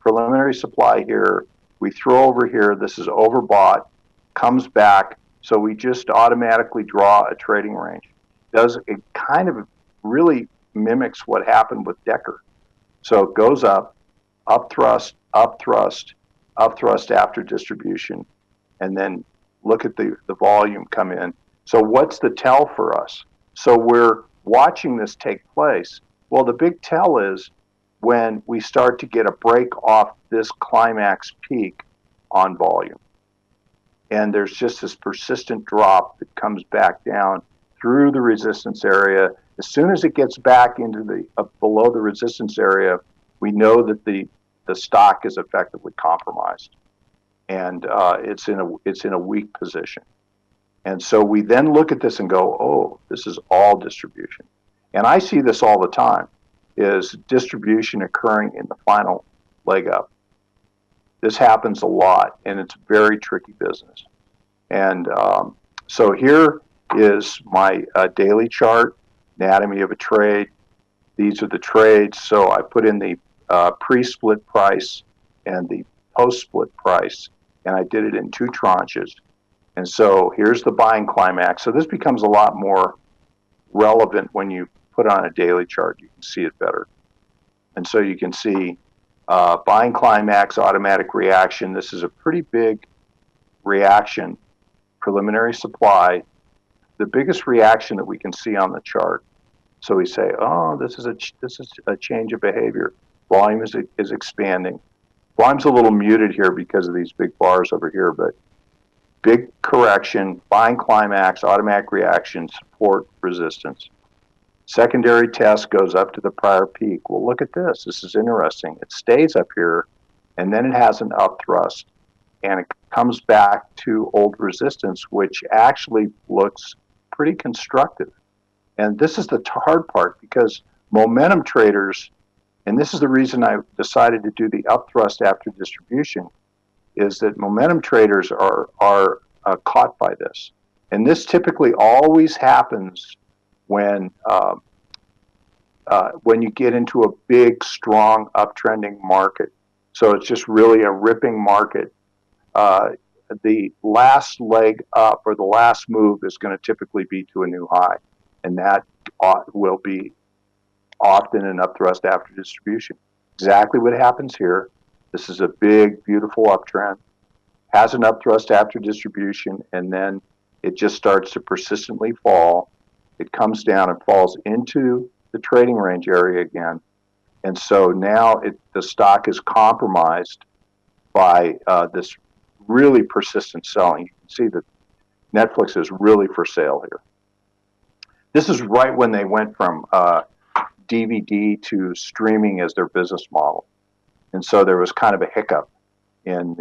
preliminary supply here, we throw over here, this is overbought, comes back, so we just automatically draw a trading range. It kind of really mimics what happened with Decker. So it goes up thrust, up thrust, up thrust after distribution, and then look at the volume come in. So what's the tell for us? So we're watching this take place. Well, the big tell is when we start to get a break off this climax peak on volume. And there's just this persistent drop that comes back down through the resistance area. As soon as it gets back into the below the resistance area, we know that the stock is effectively compromised, and it's in a weak position. And so we then look at this and go, oh, this is all distribution. And I see this all the time, is distribution occurring in the final leg up. This happens a lot, and it's a very tricky business. And so here is my daily chart, anatomy of a trade. These are the trades. So I put in the pre-split price and the post-split price, and I did it in 2 tranches. And so here's the buying climax. So this becomes a lot more relevant when you put on a daily chart. You can see it better. And so you can see buying climax, automatic reaction. This is a pretty big reaction, preliminary supply, the biggest reaction that we can see on the chart. So we say, oh, this is a change of behavior. Volume is expanding. Volume's a little muted here because of these big bars over here, but big correction, buying climax, automatic reaction, support, resistance. Secondary test goes up to the prior peak. Well, look at this. This is interesting. It stays up here, and then it has an up thrust, and it comes back to old resistance, which actually looks pretty constructive. And this is the hard part, because momentum traders, and this is the reason I decided to do the up thrust after distribution, is that momentum traders are caught by this. And this typically always happens when you get into a big, strong, uptrending market. So it's just really a ripping market. The last leg up, or the last move, is going to typically be to a new high. And that will be often an up thrust after distribution. Exactly what happens here. This is a big, beautiful uptrend, has an up thrust after distribution, and then it just starts to persistently fall. It comes down and falls into the trading range area again. And so now the stock is compromised by this really persistent selling. You can see that Netflix is really for sale here. This is right when they went from DVD to streaming as their business model. And so there was kind of a hiccup in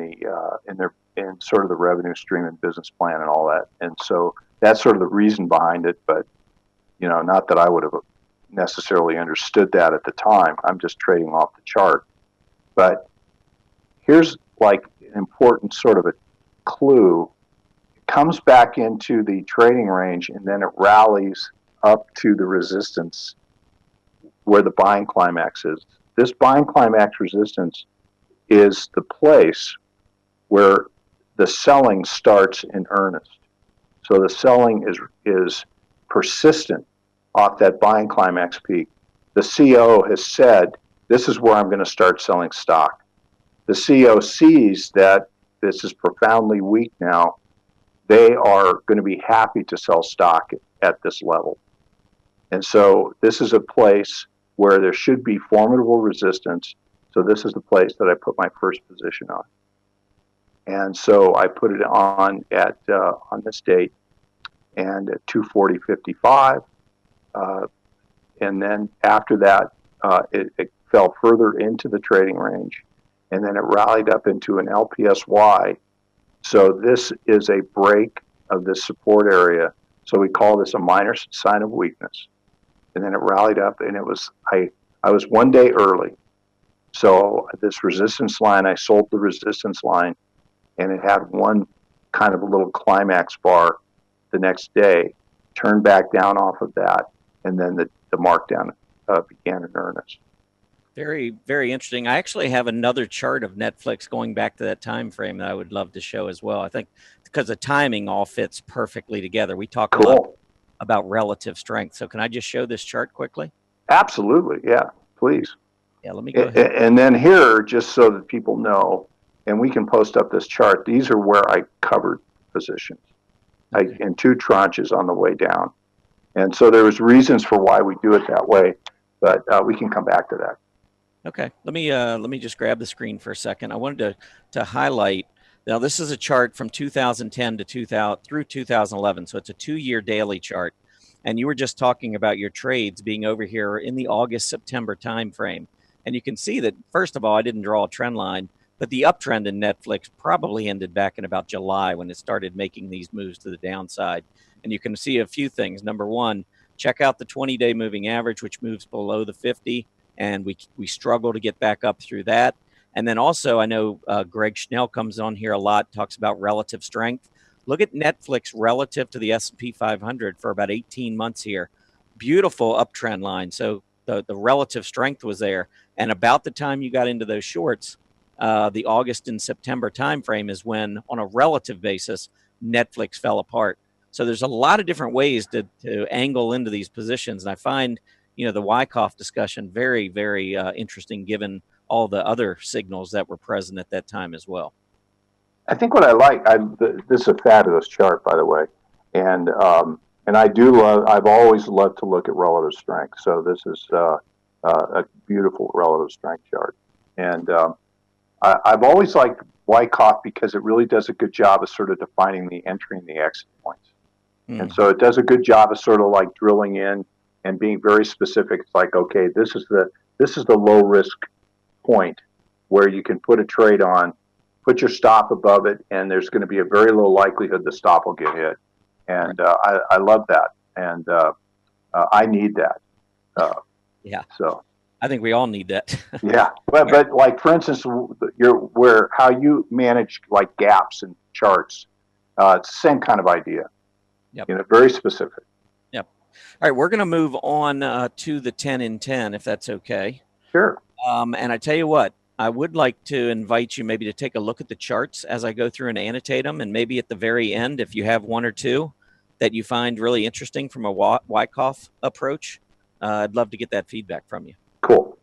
sort of the revenue stream and business plan and all that. And so that's sort of the reason behind it. But, not that I would have necessarily understood that at the time. I'm just trading off the chart. But here's like an important sort of a clue. It comes back into the trading range, and then it rallies up to the resistance where the buying climax is. This buying climax resistance is the place where the selling starts in earnest. So the selling is persistent off that buying climax peak. The CO has said, this is where I'm going to start selling stock. The CO sees that this is profoundly weak now. They are going to be happy to sell stock at this level. And so this is a place where there should be formidable resistance. So this is the place that I put my first position on. And so I put it on at on this date, and at 240.55. And then after that, it fell further into the trading range, and then it rallied up into an LPSY. So this is a break of this support area. So we call this a minor sign of weakness. And then it rallied up, and it was I was 1 day early. So this resistance line, I sold the resistance line, and it had one kind of a little climax bar the next day, turned back down off of that, and then the markdown began in earnest. Very, very interesting. I actually have another chart of Netflix going back to that time frame that I would love to show as well. I think because the timing all fits perfectly together. We talk a lot about relative strength. So can I just show this chart quickly? Absolutely. Yeah, please. Yeah, let me go ahead. And then here, just so that people know, and we can post up this chart, these are where I covered positions, like in 2 tranches on the way down. And so there was reasons for why we do it that way, but we can come back to that. Okay, let me just grab the screen for a second. I wanted to highlight. Now, this is a chart from 2010 to 2000 through 2011, so it's a 2-year daily chart. And you were just talking about your trades being over here in the August-September timeframe. And you can see that, first of all, I didn't draw a trend line, but the uptrend in Netflix probably ended back in about July when it started making these moves to the downside. And you can see a few things. Number one, check out the 20-day moving average, which moves below the 50, and we struggle to get back up through that. And then also, I know Greg Schnell comes on here a lot, talks about relative strength. Look at Netflix relative to the S&P 500 for about 18 months here. Beautiful uptrend line. So the relative strength was there. And about the time you got into those shorts, the August and September timeframe is when, on a relative basis, Netflix fell apart. So there's a lot of different ways to angle into these positions. And I find, the Wyckoff discussion very, very interesting, given all the other signals that were present at that time as well. I think what I like, this is a fabulous chart, by the way, and I've always loved to look at relative strength. So this is a beautiful relative strength chart, and I've always liked Wyckoff because it really does a good job of sort of defining the entry and the exit points, and so it does a good job of sort of like drilling in and being very specific. It's like, okay, this is the low risk point where you can put a trade on, put your stop above it, and there's going to be a very low likelihood the stop will get hit. And I love that, and I need that. Yeah. So I think we all need that. Yeah, but like for instance, how you manage like gaps in charts, it's the same kind of idea. Yep. Very specific. Yep. All right, we're going to move on to the 10 in 10, if that's okay. Sure. And I tell you what, I would like to invite you maybe to take a look at the charts as I go through and annotate them, and maybe at the very end, if you have one or two that you find really interesting from a Wyckoff approach, I'd love to get that feedback from you. Cool.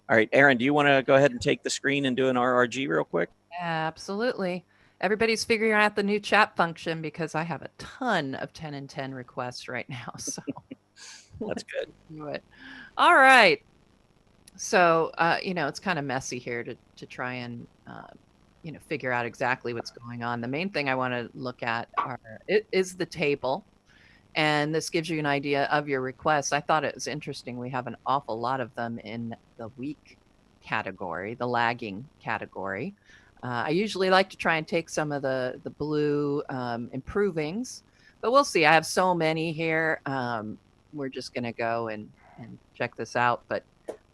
All right, Erin, do you want to go ahead and take the screen and do an RRG real quick? Absolutely. Everybody's figuring out the new chat function because I have a ton of 10 and 10 requests right now. So that's good. Do it. All right. So, it's kind of messy here to try and, figure out exactly what's going on. The main thing I want to look at is the table. And this gives you an idea of your requests. I thought it was interesting. We have an awful lot of them in the weak category, the lagging category. I usually like to try and take some of the blue improvings, but we'll see. I have so many here. We're just going to go and check this out. But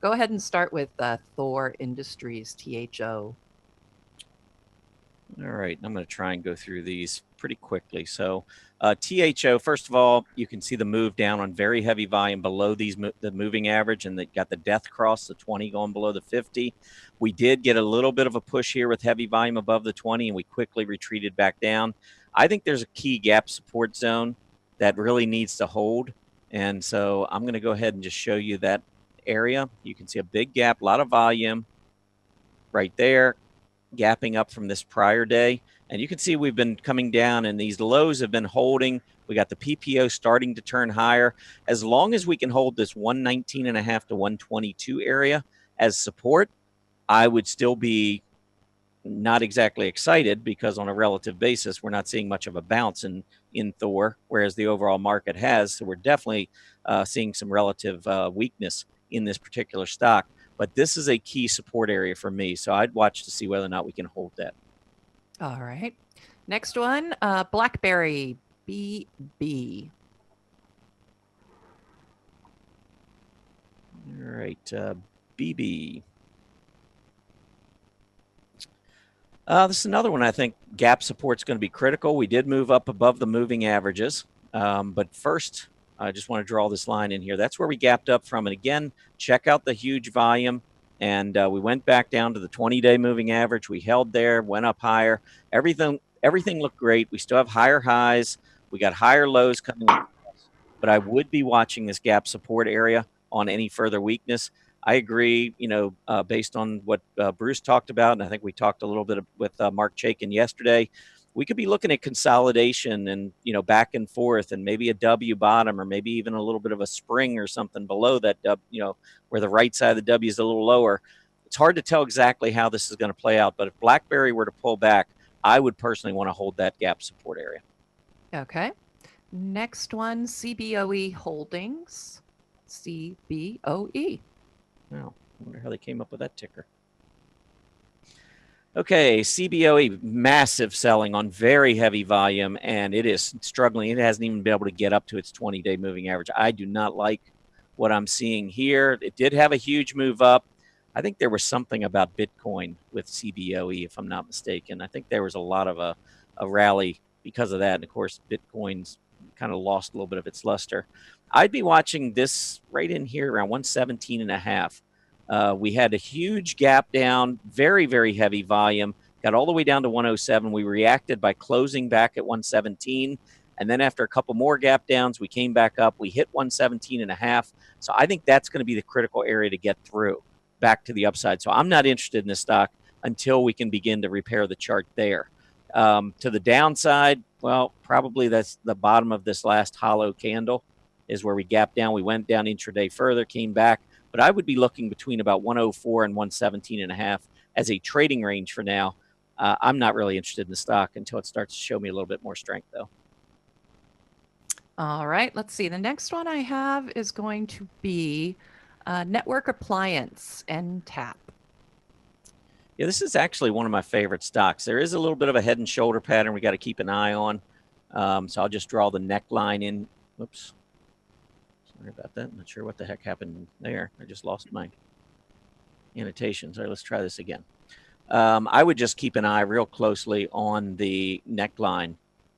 go ahead and start with Thor Industries, THO. All right, I'm going to try and go through these pretty quickly. So THO, first of all, you can see the move down on very heavy volume below the moving average, and they got the death cross, the 20 going below the 50. We did get a little bit of a push here with heavy volume above the 20, and we quickly retreated back down. I think there's a key gap support zone that really needs to hold, and so I'm going to go ahead and just show you that area. You can see a big gap, a lot of volume right there, gapping up from this prior day. And you can see we've been coming down, and these lows have been holding. We got the PPO starting to turn higher. As long as we can hold this 119.5 to 122 area as support, I would still be not exactly excited, because on a relative basis, we're not seeing much of a bounce in Thor, whereas the overall market has. So we're definitely seeing some relative weakness in this particular stock. But this is a key support area for me, so I'd watch to see whether or not we can hold that. All right. Next one, BlackBerry, BB. All right, BB. This is another one I think gap support is going to be critical. We did move up above the moving averages, but first, I just want to draw this line in here. That's where we gapped up from. And again, check out the huge volume. And we went back down to the 20-day moving average. We held there, went up higher. Everything looked great. We still have higher highs. We got higher lows coming in. But I would be watching this gap support area on any further weakness. I agree, based on what Bruce talked about, and I think we talked a little bit with Mark Chaikin yesterday. we could be looking at consolidation and, back and forth, and maybe a W bottom, or maybe even a little bit of a spring or something below that, where the right side of the W is a little lower. It's hard to tell exactly how this is going to play out, but if BlackBerry were to pull back, I would personally want to hold that gap support area. Okay. Next one, CBOE Holdings. CBOE. Wow, I wonder how they came up with that ticker. Okay, CBOE, massive selling on very heavy volume, and it is struggling. It hasn't even been able to get up to its 20-day moving average. I do not like what I'm seeing here. It did have a huge move up. I think there was something about Bitcoin with CBOE, if I'm not mistaken. I think there was a lot of a rally because of that. And of course, Bitcoin's kind of lost a little bit of its luster. I'd be watching this right in here around 117.5. We had a huge gap down, very, very heavy volume, got all the way down to 107. We reacted by closing back at 117. And then after a couple more gap downs, we came back up. We hit 117.5. So I think that's going to be the critical area to get through back to the upside. So I'm not interested in this stock until we can begin to repair the chart there. To the downside, well, probably that's the bottom of this last hollow candle is where we gapped down. We went down intraday further, came back. But I would be looking between about 104 and 117.5 as a trading range for now. I'm not really interested in the stock until it starts to show me a little bit more strength, though. All right, let's see. The next one I have is going to be Network Appliance and TAP. Yeah, this is actually one of my favorite stocks. There is a little bit of a head and shoulder pattern we got to keep an eye on. So I'll just draw the neckline in. Oops. Sorry about that. Not sure what the heck happened there. I just lost my annotations. All right, let's try this again. I would just keep an eye real closely on the neckline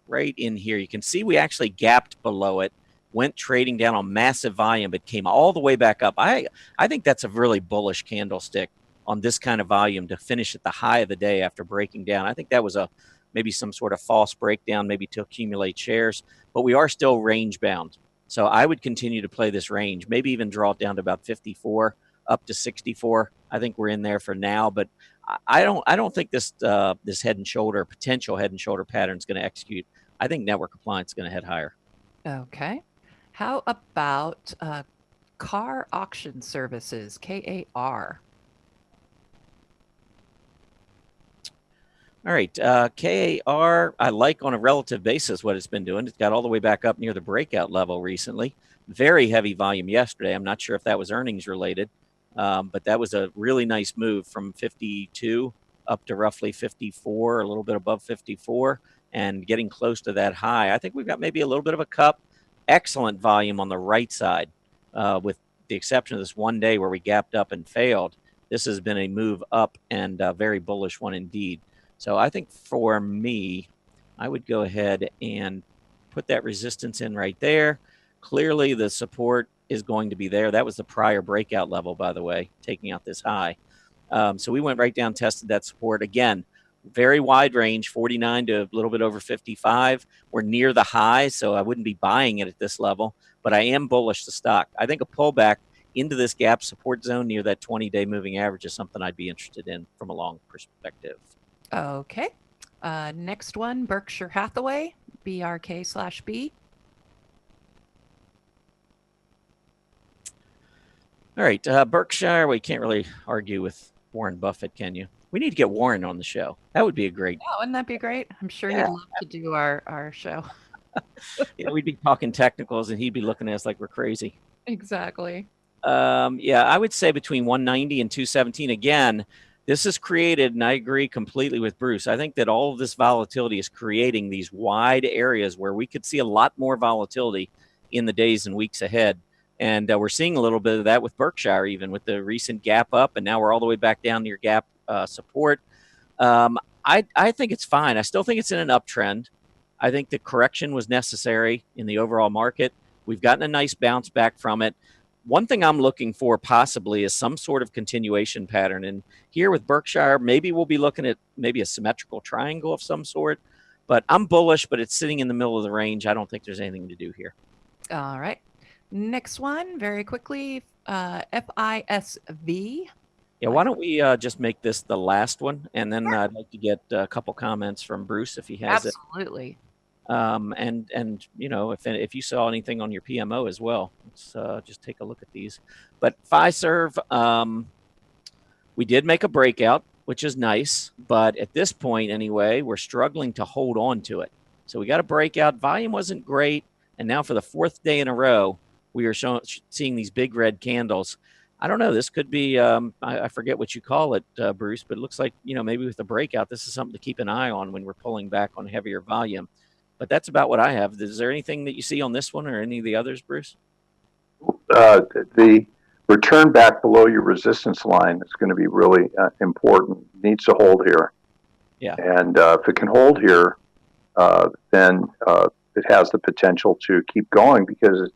right in here. You can see we actually gapped below it, went trading down on massive volume, but came all the way back up. I think that's a really bullish candlestick on this kind of volume to finish at the high of the day after breaking down. I think that was maybe some sort of false breakdown, maybe to accumulate shares, but we are still range bound. So I would continue to play this range, maybe even draw it down to about 54 up to 64. I think we're in there for now, but I don't think this potential head and shoulder pattern is going to execute. I think Network Appliance is going to head higher. Okay. How about Car Auction Services, KAR? All right, KAR, I like on a relative basis what it's been doing. It's got all the way back up near the breakout level recently. Very heavy volume yesterday. I'm not sure if that was earnings related, but that was a really nice move from 52 up to roughly 54, a little bit above 54, and getting close to that high. I think we've got maybe a little bit of a cup. Excellent volume on the right side, with the exception of this one day where we gapped up and failed. This has been a move up and a very bullish one indeed. So I think for me, I would go ahead and put that resistance in right there. Clearly, the support is going to be there. That was the prior breakout level, by the way, taking out this high. So we went right down, tested that support. Again, very wide range, 49 to a little bit over 55. We're near the high, so I wouldn't be buying it at this level, but I am bullish the stock. I think a pullback into this gap support zone near that 20-day moving average is something I'd be interested in from a long perspective. Okay. Next one, Berkshire Hathaway, BRK/B. All right, Berkshire, we can't really argue with Warren Buffett, can you? We need to get Warren on the show. That would be a great. Oh, wouldn't that be great? I'm sure he'd love to do our show. We'd be talking technicals and he'd be looking at us like we're crazy. Exactly. Yeah, I would say between 190 and 217. Again, this is created, and I agree completely with Bruce. I think that all of this volatility is creating these wide areas where we could see a lot more volatility in the days and weeks ahead. And we're seeing a little bit of that with Berkshire, even with the recent gap up, and now we're all the way back down near gap support. I think it's fine. I still think it's in an uptrend. I think the correction was necessary in the overall market. We've gotten a nice bounce back from it. One thing I'm looking for possibly is some sort of continuation pattern. And here with Berkshire, maybe we'll be looking at maybe a symmetrical triangle of some sort. But I'm bullish, but it's sitting in the middle of the range. I don't think there's anything to do here. All right. Next one, very quickly, FISV, Yeah, why don't we just make this the last one, and then I'd like to get a couple comments from Bruce if he has it. Absolutely. And if you saw anything on your PMO as well, let's just take a look at these. But Fiserv, we did make a breakout, which is nice, but at this point anyway, we're struggling to hold on to it. So we got a breakout. Volume wasn't great, and now for the fourth day in a row, we are seeing these big red candles. I don't know. This could be, I forget what you call it, Bruce, but it looks like, maybe with the breakout, this is something to keep an eye on when we're pulling back on heavier volume. But that's about what I have. Is there anything that you see on this one or any of the others, Bruce? The return back below your resistance line is going to be really important. It needs to hold here. Yeah. And if it can hold here, then it has the potential to keep going because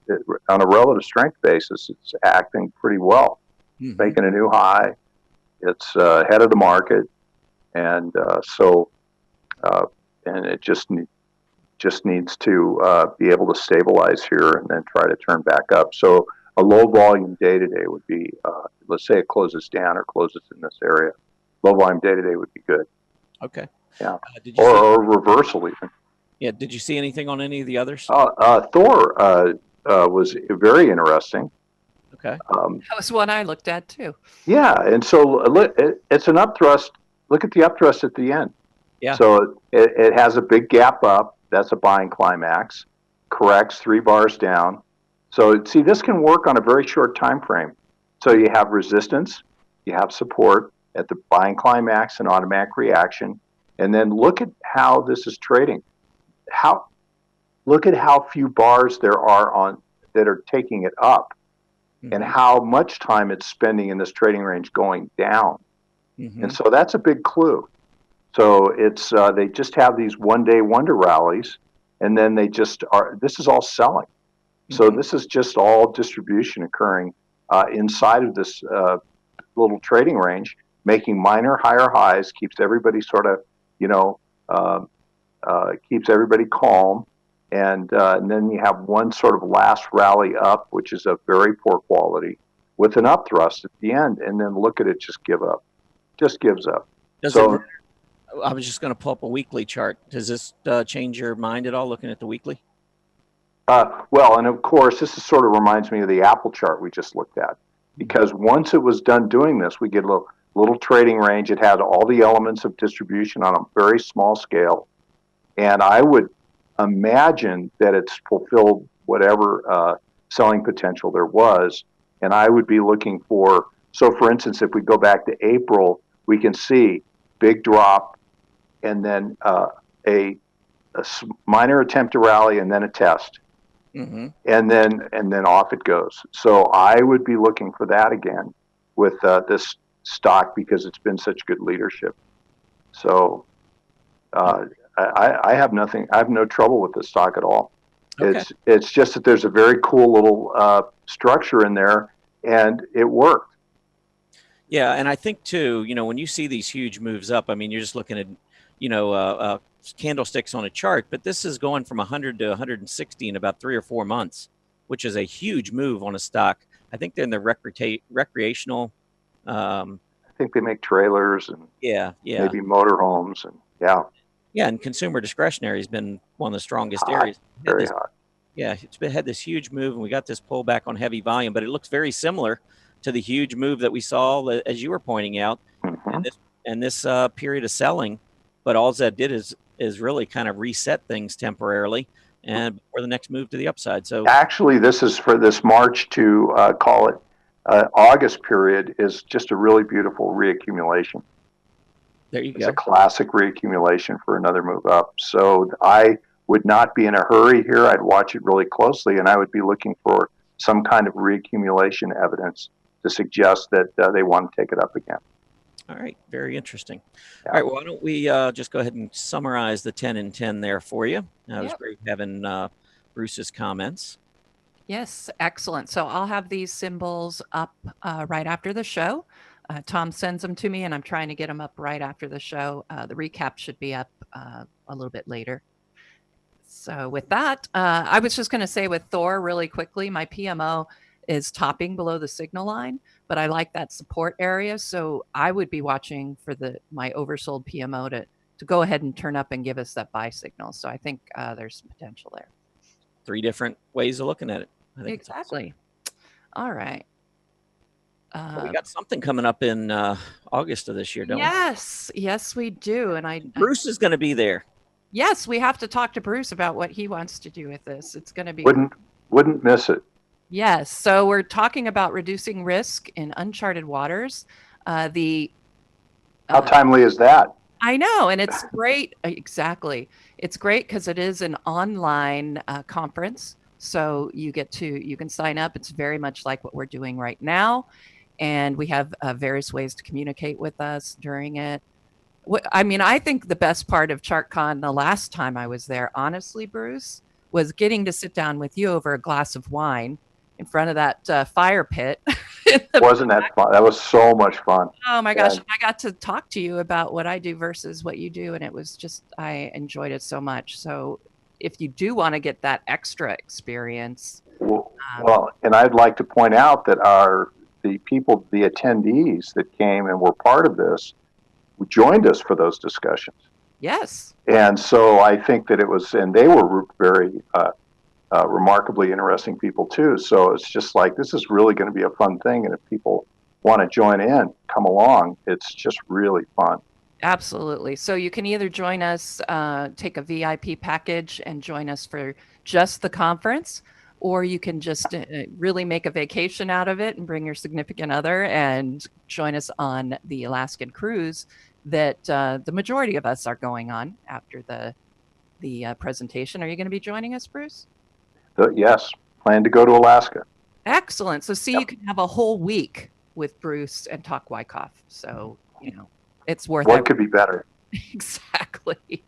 on a relative strength basis, it's acting pretty well. Mm-hmm. Making a new high. It's ahead of the market. And and it just needs to be able to stabilize here and then try to turn back up. So a low volume day to day would be, let's say it closes down or closes in this area. Low volume day to day would be good. Okay. Yeah. Or reversal even. Yeah. Did you see anything on any of the others? Thor was very interesting. Okay. That was one I looked at too. Yeah. And so it's an upthrust. Look at the upthrust at the end. Yeah. So it has a big gap up. That's a buying climax. Corrects 3 bars down. So see, this can work on a very short time frame. So you have resistance, you have support at the buying climax and automatic reaction, and then look at how this is trading. Look at how few bars there are on that are taking it up, mm-hmm. and how much time it's spending in this trading range going down. Mm-hmm. And so that's a big clue. So it's they just have these one-day wonder rallies, and then they just are. This is all selling. Mm-hmm. So this is just all distribution occurring inside of this little trading range, making minor higher highs, keeps everybody sort of, keeps everybody calm, and then you have one sort of last rally up, which is of very poor quality, with an upthrust at the end, and then look at it just give up, just gives up. I was just going to pull up a weekly chart. Does this change your mind at all looking at the weekly? Well, and of course, this is sort of reminds me of the Apple chart we just looked at, because once it was done doing this, we get a little trading range. It had all the elements of distribution on a very small scale, and I would imagine that it's fulfilled whatever selling potential there was, and I would be looking for, so for instance, if we go back to April, we can see big drop, and then a minor attempt to rally, and then a test. Mm-hmm. And then off it goes. So I would be looking for that again with this stock because it's been such good leadership. So I have nothing. I have no trouble with this stock at all. Okay. It's just that there's a very cool little structure in there, and it worked. Yeah, and I think too, when you see these huge moves up, I mean, you're just looking at, candlesticks on a chart, but this is going from 100 to 160 in about 3 or 4 months, which is a huge move on a stock. I think they're in the recreational. I think they make trailers and maybe motorhomes and and consumer discretionary has been one of the strongest hot, areas. Very hot. Yeah, it's had this huge move, and we got this pullback on heavy volume, but it looks very similar to the huge move that we saw, as you were pointing out, mm-hmm. in this period of selling. But all that did is really kind of reset things temporarily and for the next move to the upside. So actually, this is for this March to call it August period is just a really beautiful reaccumulation. There you go. It's a classic reaccumulation for another move up. So I would not be in a hurry here. I'd watch it really closely, and I would be looking for some kind of reaccumulation evidence to suggest that they want to take it up again. All right. Very interesting. Yeah. All right. Well, why don't we just go ahead and summarize the 10 and 10 there for you. It was great having Bruce's comments. Yes. Excellent. So I'll have these symbols up right after the show. Tom sends them to me, and I'm trying to get them up right after the show. The recap should be up a little bit later. So with that, I was just going to say with Thor really quickly, my PMO is topping below the signal line, but I like that support area. So I would be watching for my oversold PMO to go ahead and turn up and give us that buy signal. So I think there's some potential there. 3 different ways of looking at it. I think Exactly. All right. we got something coming up in August of this year, don't Yes, we do. And Bruce is going to be there. Yes, we have to talk to Bruce about what he wants to do with this. It's going to be wouldn't miss it. Yes. So we're talking about reducing risk in uncharted waters. How timely is that? I know, and it's great. Exactly. It's great because it is an online conference. So you can sign up. It's very much like what we're doing right now. And we have various ways to communicate with us during it. I mean, I think the best part of ChartCon the last time I was there, honestly, Bruce, was getting to sit down with you over a glass of wine in front of that fire pit. Wasn't that fun? That was so much fun. Oh my gosh. I got to talk to you about what I do versus what you do. And it was just, I enjoyed it so much. So if you do want to get that extra experience. Well, and I'd like to point out that the attendees that came and were part of this, joined us for those discussions. Yes. And so I think that and they were very remarkably interesting people too. So it's just like, this is really going to be a fun thing. And if people want to join in, come along. It's just really fun. Absolutely. So you can either join us, take a VIP package and join us for just the conference, or you can just really make a vacation out of it and bring your significant other and join us on the Alaskan cruise that the majority of us are going on after the presentation. Are you going to be joining us, Bruce? Yes, plan to go to Alaska. Excellent. So you can have a whole week with Bruce and talk Wyckoff. So, it's worth it. What could be better? Exactly.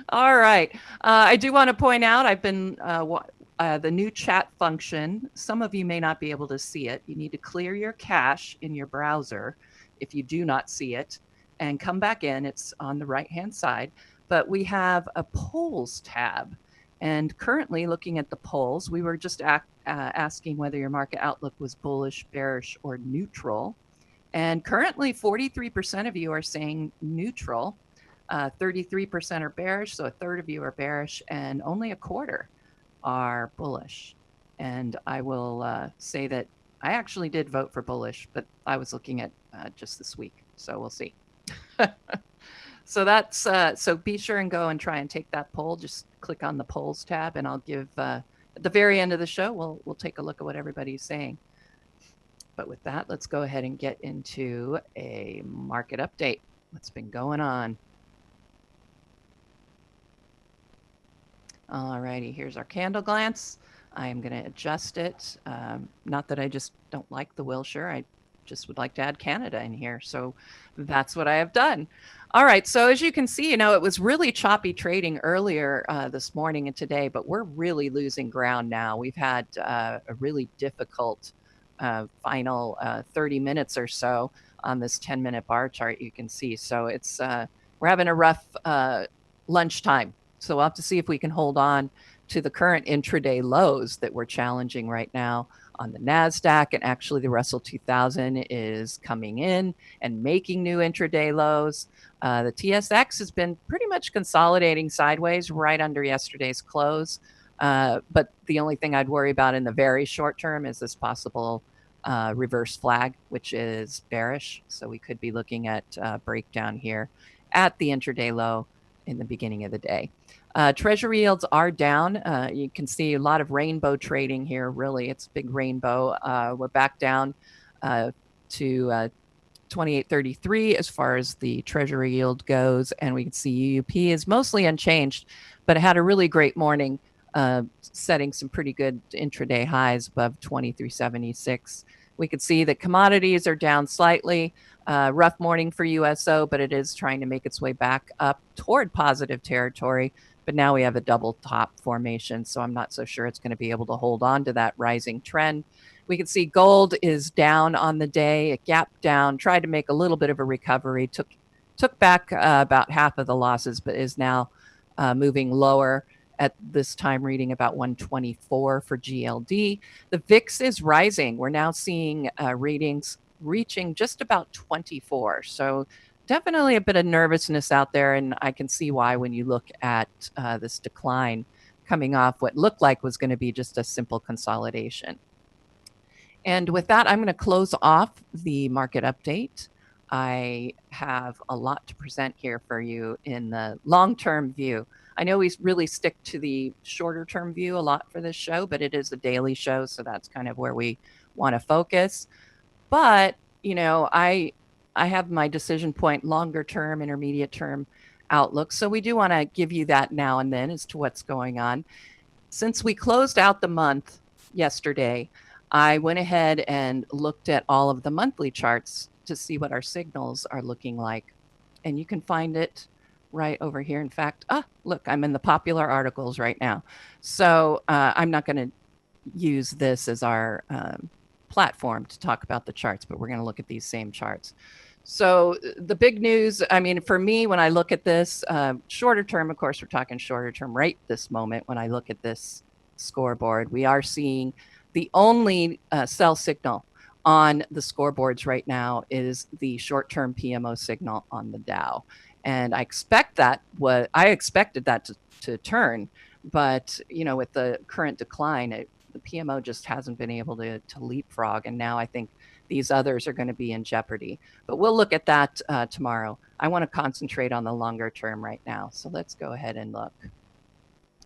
All right. I do want to point out, I've been the new chat function. Some of you may not be able to see it. You need to clear your cache in your browser if you do not see it and come back in. It's on the right-hand side. But we have a polls tab. And currently looking at the polls, we were just asking whether your market outlook was bullish, bearish, or neutral. And currently 43% of you are saying neutral, 33% are bearish, so a third of you are bearish, and only a quarter are bullish. And I will say that I actually did vote for bullish, but I was looking at just this week, so we'll see. So that's so be sure and go and try and take that poll. Just click on the polls tab, and I'll give at the very end of the show, we'll take a look at what everybody's saying. But with that, let's go ahead and get into a market update. What's been going on? All righty, here's our candle glance. I am going to adjust it. Not that I just don't like the Wilshire. I just would like to add Canada in here. So that's what I have done. All right. So as you can see, it was really choppy trading earlier this morning and today, but we're really losing ground now. We've had a really difficult final 30 minutes or so on this 10-minute bar chart you can see. So it's we're having a rough lunchtime. So we'll have to see if we can hold on to the current intraday lows that we're challenging right now on the NASDAQ. And actually the Russell 2000 is coming in and making new intraday lows. The TSX has been pretty much consolidating sideways right under yesterday's close. But the only thing I'd worry about in the very short term is this possible reverse flag, which is bearish. So we could be looking at breakdown here at the intraday low in the beginning of the day. Treasury yields are down. You can see a lot of rainbow trading here. Really, it's a big rainbow. We're back down to 28.33 as far as the Treasury yield goes. And we can see UUP is mostly unchanged, but it had a really great morning, setting some pretty good intraday highs above 23.76. We could see that commodities are down slightly. Rough morning for USO, but it is trying to make its way back up toward positive territory. But now we have a double top formation, so I'm not so sure it's going to be able to hold on to that rising trend. We can see gold is down on the day. It gapped down, tried to make a little bit of a recovery, took back about half of the losses, but is now moving lower at this time reading about 124 for GLD. The VIX is rising. We're now seeing readings reaching just about 24. So definitely a bit of nervousness out there, and I can see why when you look at this decline coming off what looked like was going to be just a simple consolidation. And with that, I'm going to close off the market update. I have a lot to present here for you in the long-term view. I know we really stick to the shorter-term view a lot for this show, but it is a daily show, so that's kind of where we want to focus. But, you know, I have my decision point longer-term, intermediate-term outlook, so we do want to give you that now and then as to what's going on. Since we closed out the month yesterday, I went ahead and looked at all of the monthly charts to see what our signals are looking like. And you can find it right over here. In fact, look, I'm in the popular articles right now. So I'm not going to use this as our platform to talk about the charts, but we're going to look at these same charts. So the big news, I mean, for me, when I look at this shorter term, of course, we're talking shorter term right this moment. When I look at this scoreboard, we are seeing the only sell signal on the scoreboards right now is the short-term PMO signal on the Dow. And I expected that to turn, but you know, with the current decline, the PMO just hasn't been able to leapfrog. And now I think these others are going to be in jeopardy. But we'll look at that tomorrow. I want to concentrate on the longer term right now. So let's go ahead and look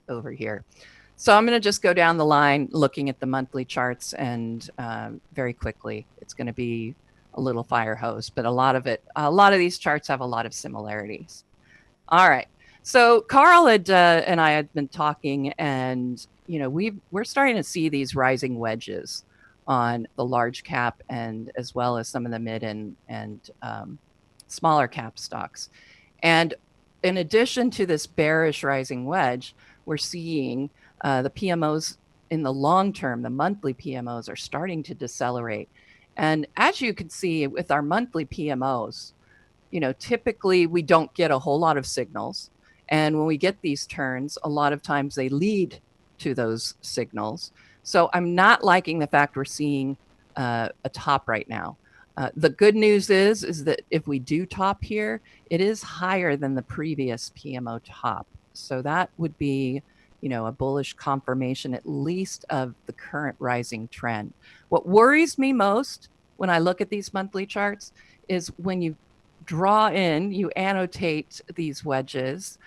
over here. So I'm going to just go down the line looking at the monthly charts, and very quickly, it's going to be a little fire hose, but a lot of these charts have a lot of similarities. All right. So Carl and I had been talking, and you know, we're starting to see these rising wedges on the large cap and as well as some of the mid and smaller cap stocks. And in addition to this bearish rising wedge, we're seeing the PMOs in the long term, the monthly PMOs are starting to decelerate. And as you can see with our monthly PMOs, you know, typically we don't get a whole lot of signals. And when we get these turns, a lot of times they lead to those signals. So I'm not liking the fact we're seeing a top right now. The good news is that if we do top here, it is higher than the previous PMO top. So that would be, you know, a bullish confirmation, at least of the current rising trend. What worries me most when I look at these monthly charts is when you draw in, you annotate these wedges,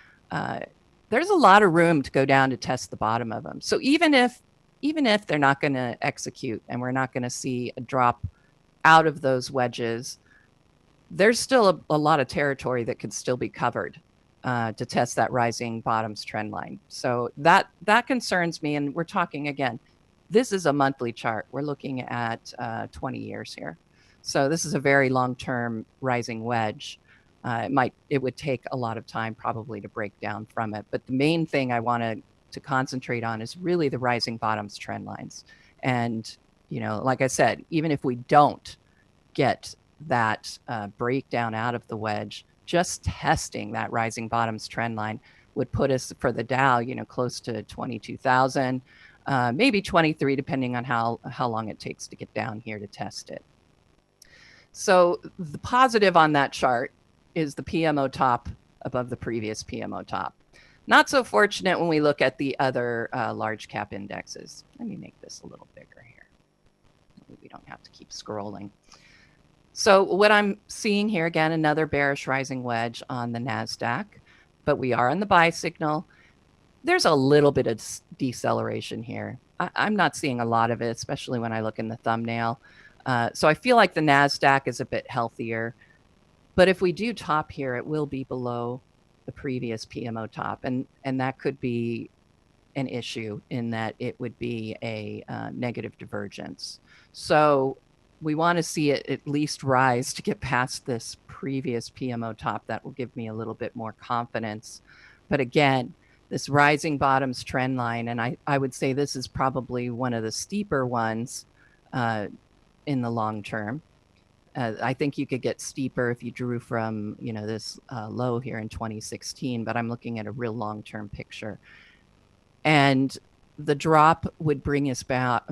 there's a lot of room to go down to test the bottom of them. So even if they're not going to execute and we're not going to see a drop out of those wedges, there's still a lot of territory that could still be covered to test that rising bottoms trend line. So that concerns me. And we're talking again, this is a monthly chart. We're looking at 20 years here. So this is a very long-term rising wedge. It would take a lot of time probably to break down from it. But the main thing I want to concentrate on is really the rising bottoms trend lines. And, you know, like I said, even if we don't get that breakdown out of the wedge, just testing that rising bottoms trend line would put us for the Dow, you know, close to 22,000, maybe 23, depending on how long it takes to get down here to test it. So the positive on that chart is the PMO top above the previous PMO top. Not so fortunate when we look at the other large cap indexes. Let me make this a little bigger here. We don't have to keep scrolling. So what I'm seeing here, again, another bearish rising wedge on the NASDAQ, but we are on the buy signal. There's a little bit of deceleration here. I'm not seeing a lot of it, especially when I look in the thumbnail. So I feel like the NASDAQ is a bit healthier. But if we do top here, it will be below the previous PMO top. And that could be an issue in that it would be a negative divergence. So we want to see it at least rise to get past this previous PMO top. That will give me a little bit more confidence. But again, this rising bottoms trend line, and I would say this is probably one of the steeper ones in the long term. I think you could get steeper if you drew from, you know, this low here in 2016, but I'm looking at a real long-term picture. And the drop would bring us about,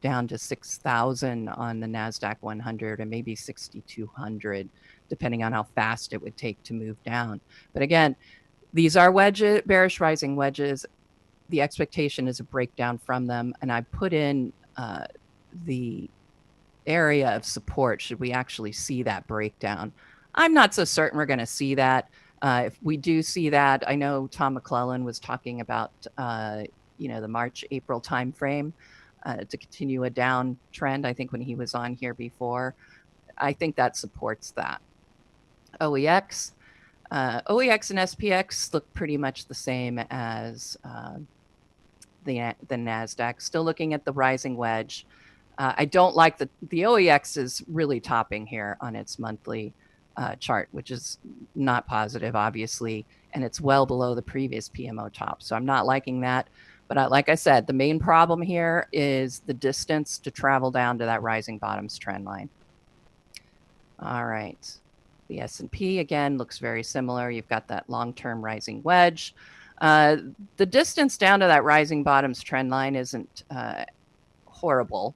down to 6,000 on the NASDAQ 100 and maybe 6,200, depending on how fast it would take to move down. But again, these are wedges, bearish rising wedges. The expectation is a breakdown from them. And I put in the area of support should we actually see that breakdown. I'm not so certain we're going to see that. If we do see that, I know Tom McClellan was talking about the March-April timeframe to continue a downtrend. I think when he was on here before, I think that supports that. OEX and SPX look pretty much the same as the NASDAQ. Still looking at the rising wedge. I don't like the OEX is really topping here on its monthly chart, which is not positive, obviously, and it's well below the previous PMO top. So I'm not liking that. But like I said, the main problem here is the distance to travel down to that rising bottoms trend line. All right. The S&P, again, looks very similar. You've got that long-term rising wedge. The distance down to that rising bottoms trend line isn't horrible.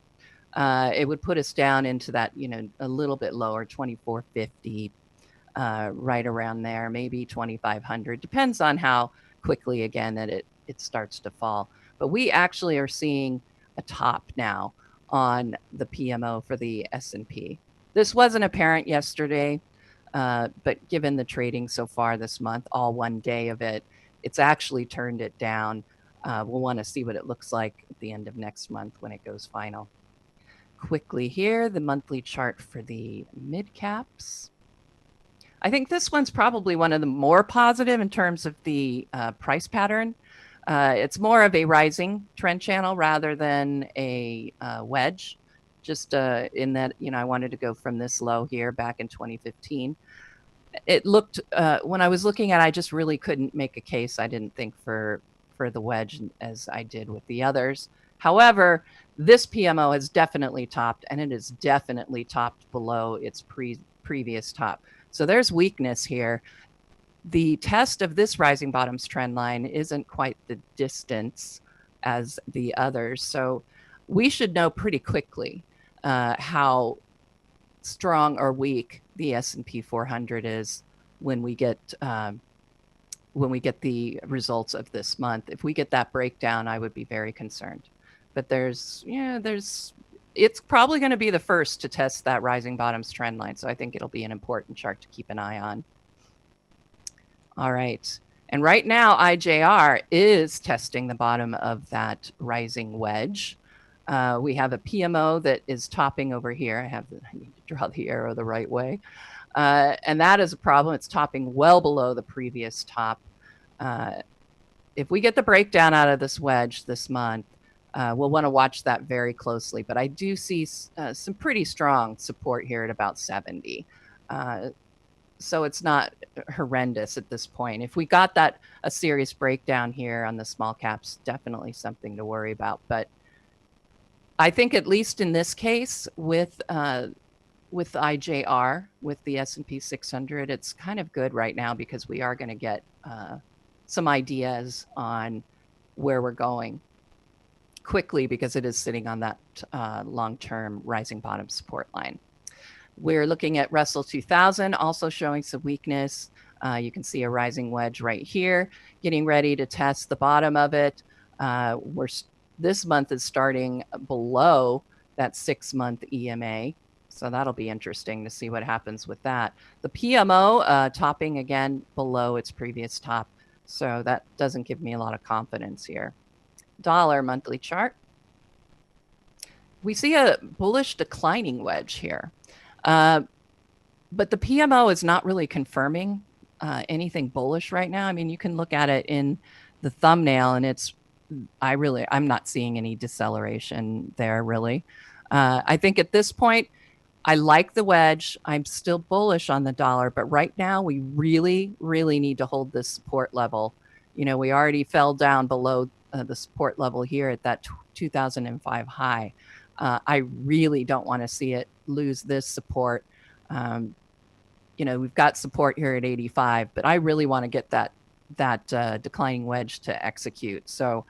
It would put us down into that, a little bit lower, 2450, right around there, maybe 2500. Depends on how quickly, again, that it starts to fall. But we actually are seeing a top now on the PMO for the S&P. This wasn't apparent yesterday, but given the trading so far this month, all one day of it, it's actually turned it down. We'll want to see what it looks like at the end of next month when it goes final. Quickly here, the monthly chart for the mid caps. I think this one's probably one of the more positive in terms of the price pattern. It's more of a rising trend channel rather than a wedge. Just in that, I wanted to go from this low here back in 2015. It looked, when I was looking at it, I just really couldn't make a case, I didn't think, for the wedge as I did with the others. However, this PMO has definitely topped, and it is definitely topped below its previous top. So there's weakness here. The test of this rising bottoms trend line isn't quite the distance as the others. So we should know pretty quickly how strong or weak the S&P 400 is when we get the results of this month. If we get that breakdown, I would be very concerned. But it's probably going to be the first to test that rising bottoms trend line. So I think it'll be an important chart to keep an eye on. All right. And right now, IJR is testing the bottom of that rising wedge. We have a PMO that is topping over here. I need to draw the arrow the right way. And that is a problem. It's topping well below the previous top. If we get the breakdown out of this wedge this month, we'll want to watch that very closely. But I do see some pretty strong support here at about 70. So it's not horrendous at this point. If we got a serious breakdown here on the small caps, definitely something to worry about. But I think at least in this case with IJR, with the S&P 600, it's kind of good right now because we are going to get some ideas on where we're going quickly because it is sitting on that long-term rising bottom support line. We're looking at Russell 2000, also showing some weakness. You can see a rising wedge right here, getting ready to test the bottom of it. This month is starting below that 6-month EMA. So that'll be interesting to see what happens with that. The PMO topping again below its previous top. So that doesn't give me a lot of confidence here. Dollar monthly chart. We see a bullish declining wedge here. But the PMO is not really confirming anything bullish right now. I mean, you can look at it in the thumbnail and I'm not seeing any deceleration there really. I think at this point, I like the wedge. I'm still bullish on the dollar, but right now we really, really need to hold this support level. We already fell down below the support level here at that 2005 high. I really don't want to see it lose this support. We've got support here at 85, but I really want to get that declining wedge to execute. So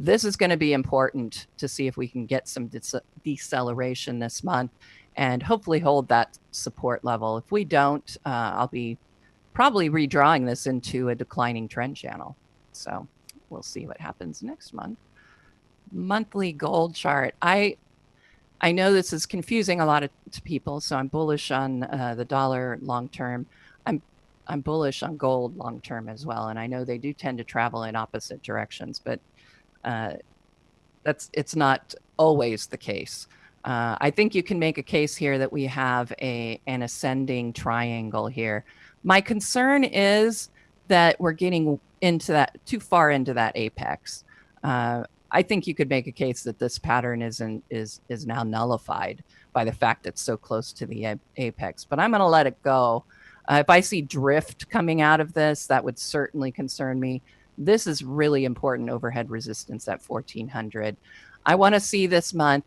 This is going to be important to see if we can get some deceleration this month and hopefully hold that support level. If we don't, I'll be probably redrawing this into a declining trend channel. So we'll see what happens next month. Monthly gold chart. I know this is confusing a lot to people, so I'm bullish on the dollar long term. I'm bullish on gold long term as well, and I know they do tend to travel in opposite directions, but it's not always the case. I think you can make a case here that we have an ascending triangle here. My concern is that we're getting into that too far into that apex. I think you could make a case that this pattern is now nullified by the fact it's so close to the apex, but I'm going to let it go. If I see drift coming out of this, that would certainly concern me. This is really important overhead resistance at 1400. I want to see this month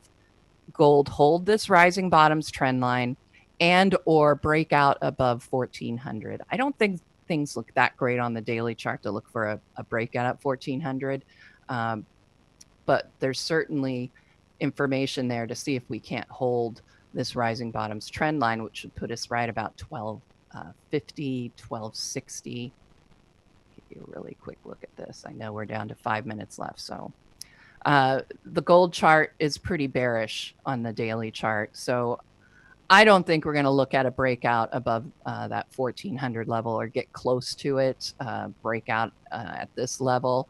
gold hold this rising bottoms trend line and or break out above 1400. I don't think things look that great on the daily chart to look for a breakout at 1400. But there's certainly information there to see if we can't hold this rising bottoms trend line, which would put us right about 1250, 1260. Give you a really quick look at this. I know we're down to 5 minutes left. So the gold chart is pretty bearish on the daily chart. So I don't think we're going to look at a breakout above that 1400 level or get close to it, breakout at this level.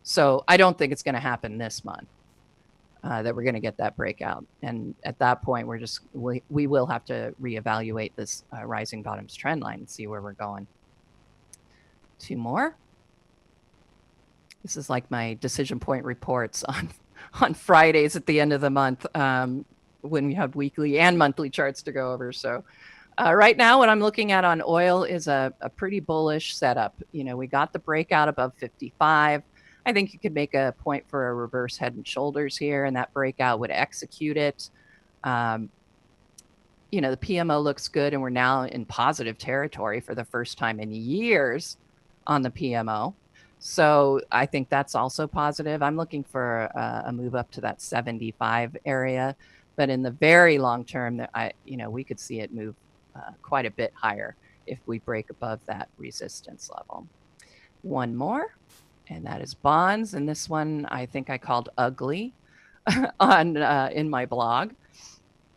So I don't think it's going to happen this month that we're going to get that breakout. And at that point, we will have to reevaluate this rising bottoms trend line and see where we're going. Two more. This is like my decision point reports on Fridays at the end of the month when we have weekly and monthly charts to go over. So right now, what I'm looking at on oil is a pretty bullish setup. You know, we got the breakout above 55. I think you could make a point for a reverse head and shoulders here, and that breakout would execute it. You know, the PMO looks good, and we're now in positive territory for the first time in years on the PMO. So I think that's also positive. I'm looking for a move up to that 75 area, but in the very long term, we could see it move quite a bit higher if we break above that resistance level. One more. And that is bonds. And this one I think I called ugly in my blog.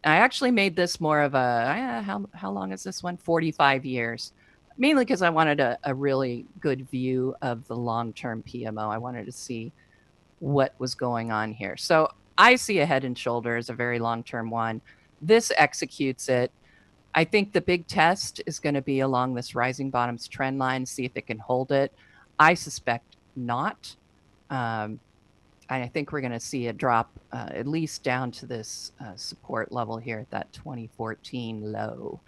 I actually made this more of how long is this one? 45 years. Mainly because I wanted a really good view of the long-term PMO. I wanted to see what was going on here. So I see a head and shoulders, a very long-term one. This executes it. I think the big test is going to be along this rising bottoms trend line, see if it can hold it. I suspect not. I think we're going to see a drop at least down to this support level here at that 2014 low.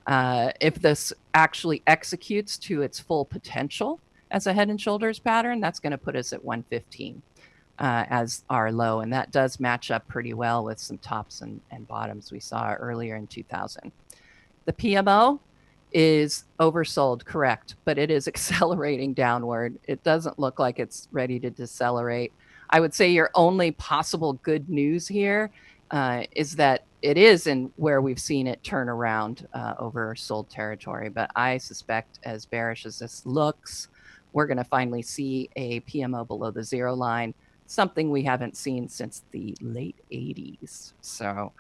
If this actually executes to its full potential as a head and shoulders pattern, that's going to put us at 115 as our low. And that does match up pretty well with some tops and bottoms we saw earlier in 2000. The PMO is oversold, correct, but it is accelerating downward. It doesn't look like it's ready to decelerate. I would say your only possible good news here is that it is in where we've seen it turn around over sold territory. But I suspect, as bearish as this looks, we're going to finally see a PMO below the zero line, something we haven't seen since the late 80s. So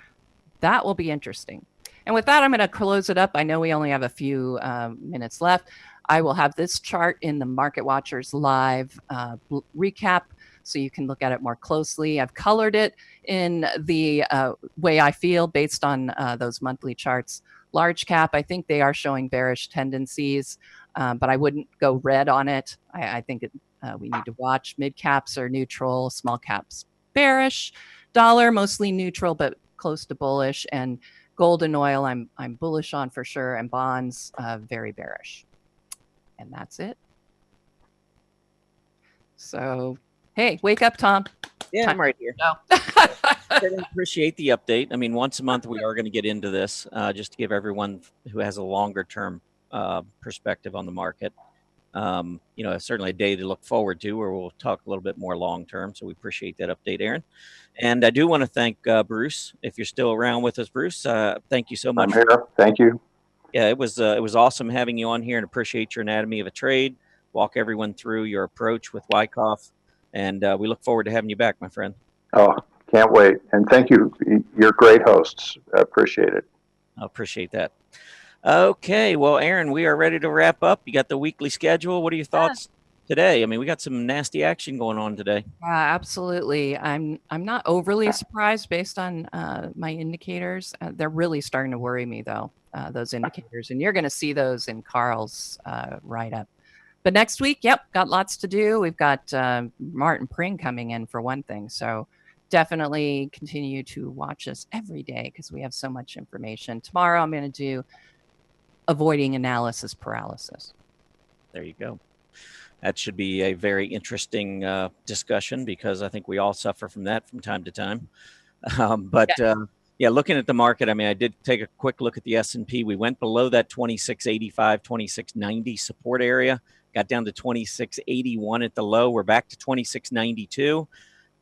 that will be interesting. And with that, I'm going to close it up. I know we only have a few minutes left. I will have this chart in the Market Watchers Live recap so you can look at it more closely. I've colored it in the way I feel based on those monthly charts. Large cap, I think they are showing bearish tendencies, but I wouldn't go red on it. I think we need to watch. Mid caps are neutral, small caps bearish. Dollar mostly neutral, but close to bullish. And gold and oil, I'm bullish on for sure, and bonds very bearish. And that's it. So, hey, wake up, Tom. Yeah, I'm right here. No. I appreciate the update. I mean, once a month we are going to get into this just to give everyone who has a longer term perspective on the market. Certainly a day to look forward to, where we'll talk a little bit more long term. So we appreciate that update, Aaron. And I do want to thank Bruce, if you're still around with us, Bruce. Thank you so much. I'm here. Thank you. Yeah, it was awesome having you on here, and appreciate your anatomy of a trade. Walk everyone through your approach with Wyckoff, and we look forward to having you back, my friend. Oh, can't wait. And thank you. You're great hosts. I appreciate it. I appreciate that. Okay, well, Aaron, we are ready to wrap up. You got the weekly schedule. What are your thoughts today? I mean, we got some nasty action going on today. Yeah, absolutely. I'm not overly surprised based on my indicators. They're really starting to worry me, though, those indicators. And you're going to see those in Carl's write-up. But next week, got lots to do. We've got Martin Pring coming in for one thing. So definitely continue to watch us every day because we have so much information. Tomorrow, I'm going to do avoiding analysis paralysis. There you go. That should be a very interesting discussion, because I think we all suffer from that from time to time. Looking at the market, I mean, I did take a quick look at the S&P. We went below that 2685, 2690 support area, got down to 2681 at the low. We're back to 2692.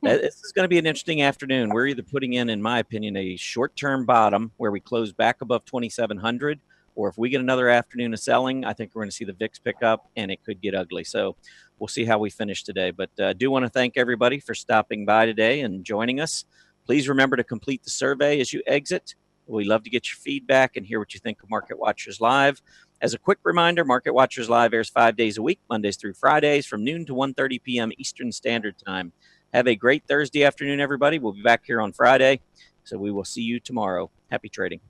This is going to be an interesting afternoon. We're either putting in my opinion, a short-term bottom where we close back above 2700, or if we get another afternoon of selling, I think we're going to see the VIX pick up, and it could get ugly. So we'll see how we finish today. But I do want to thank everybody for stopping by today and joining us. Please remember to complete the survey as you exit. We love to get your feedback and hear what you think of Market Watchers Live. As a quick reminder, Market Watchers Live airs 5 days a week, Mondays through Fridays, from noon to 1:30 p.m. Eastern Standard Time. Have a great Thursday afternoon, everybody. We'll be back here on Friday, so we will see you tomorrow. Happy trading.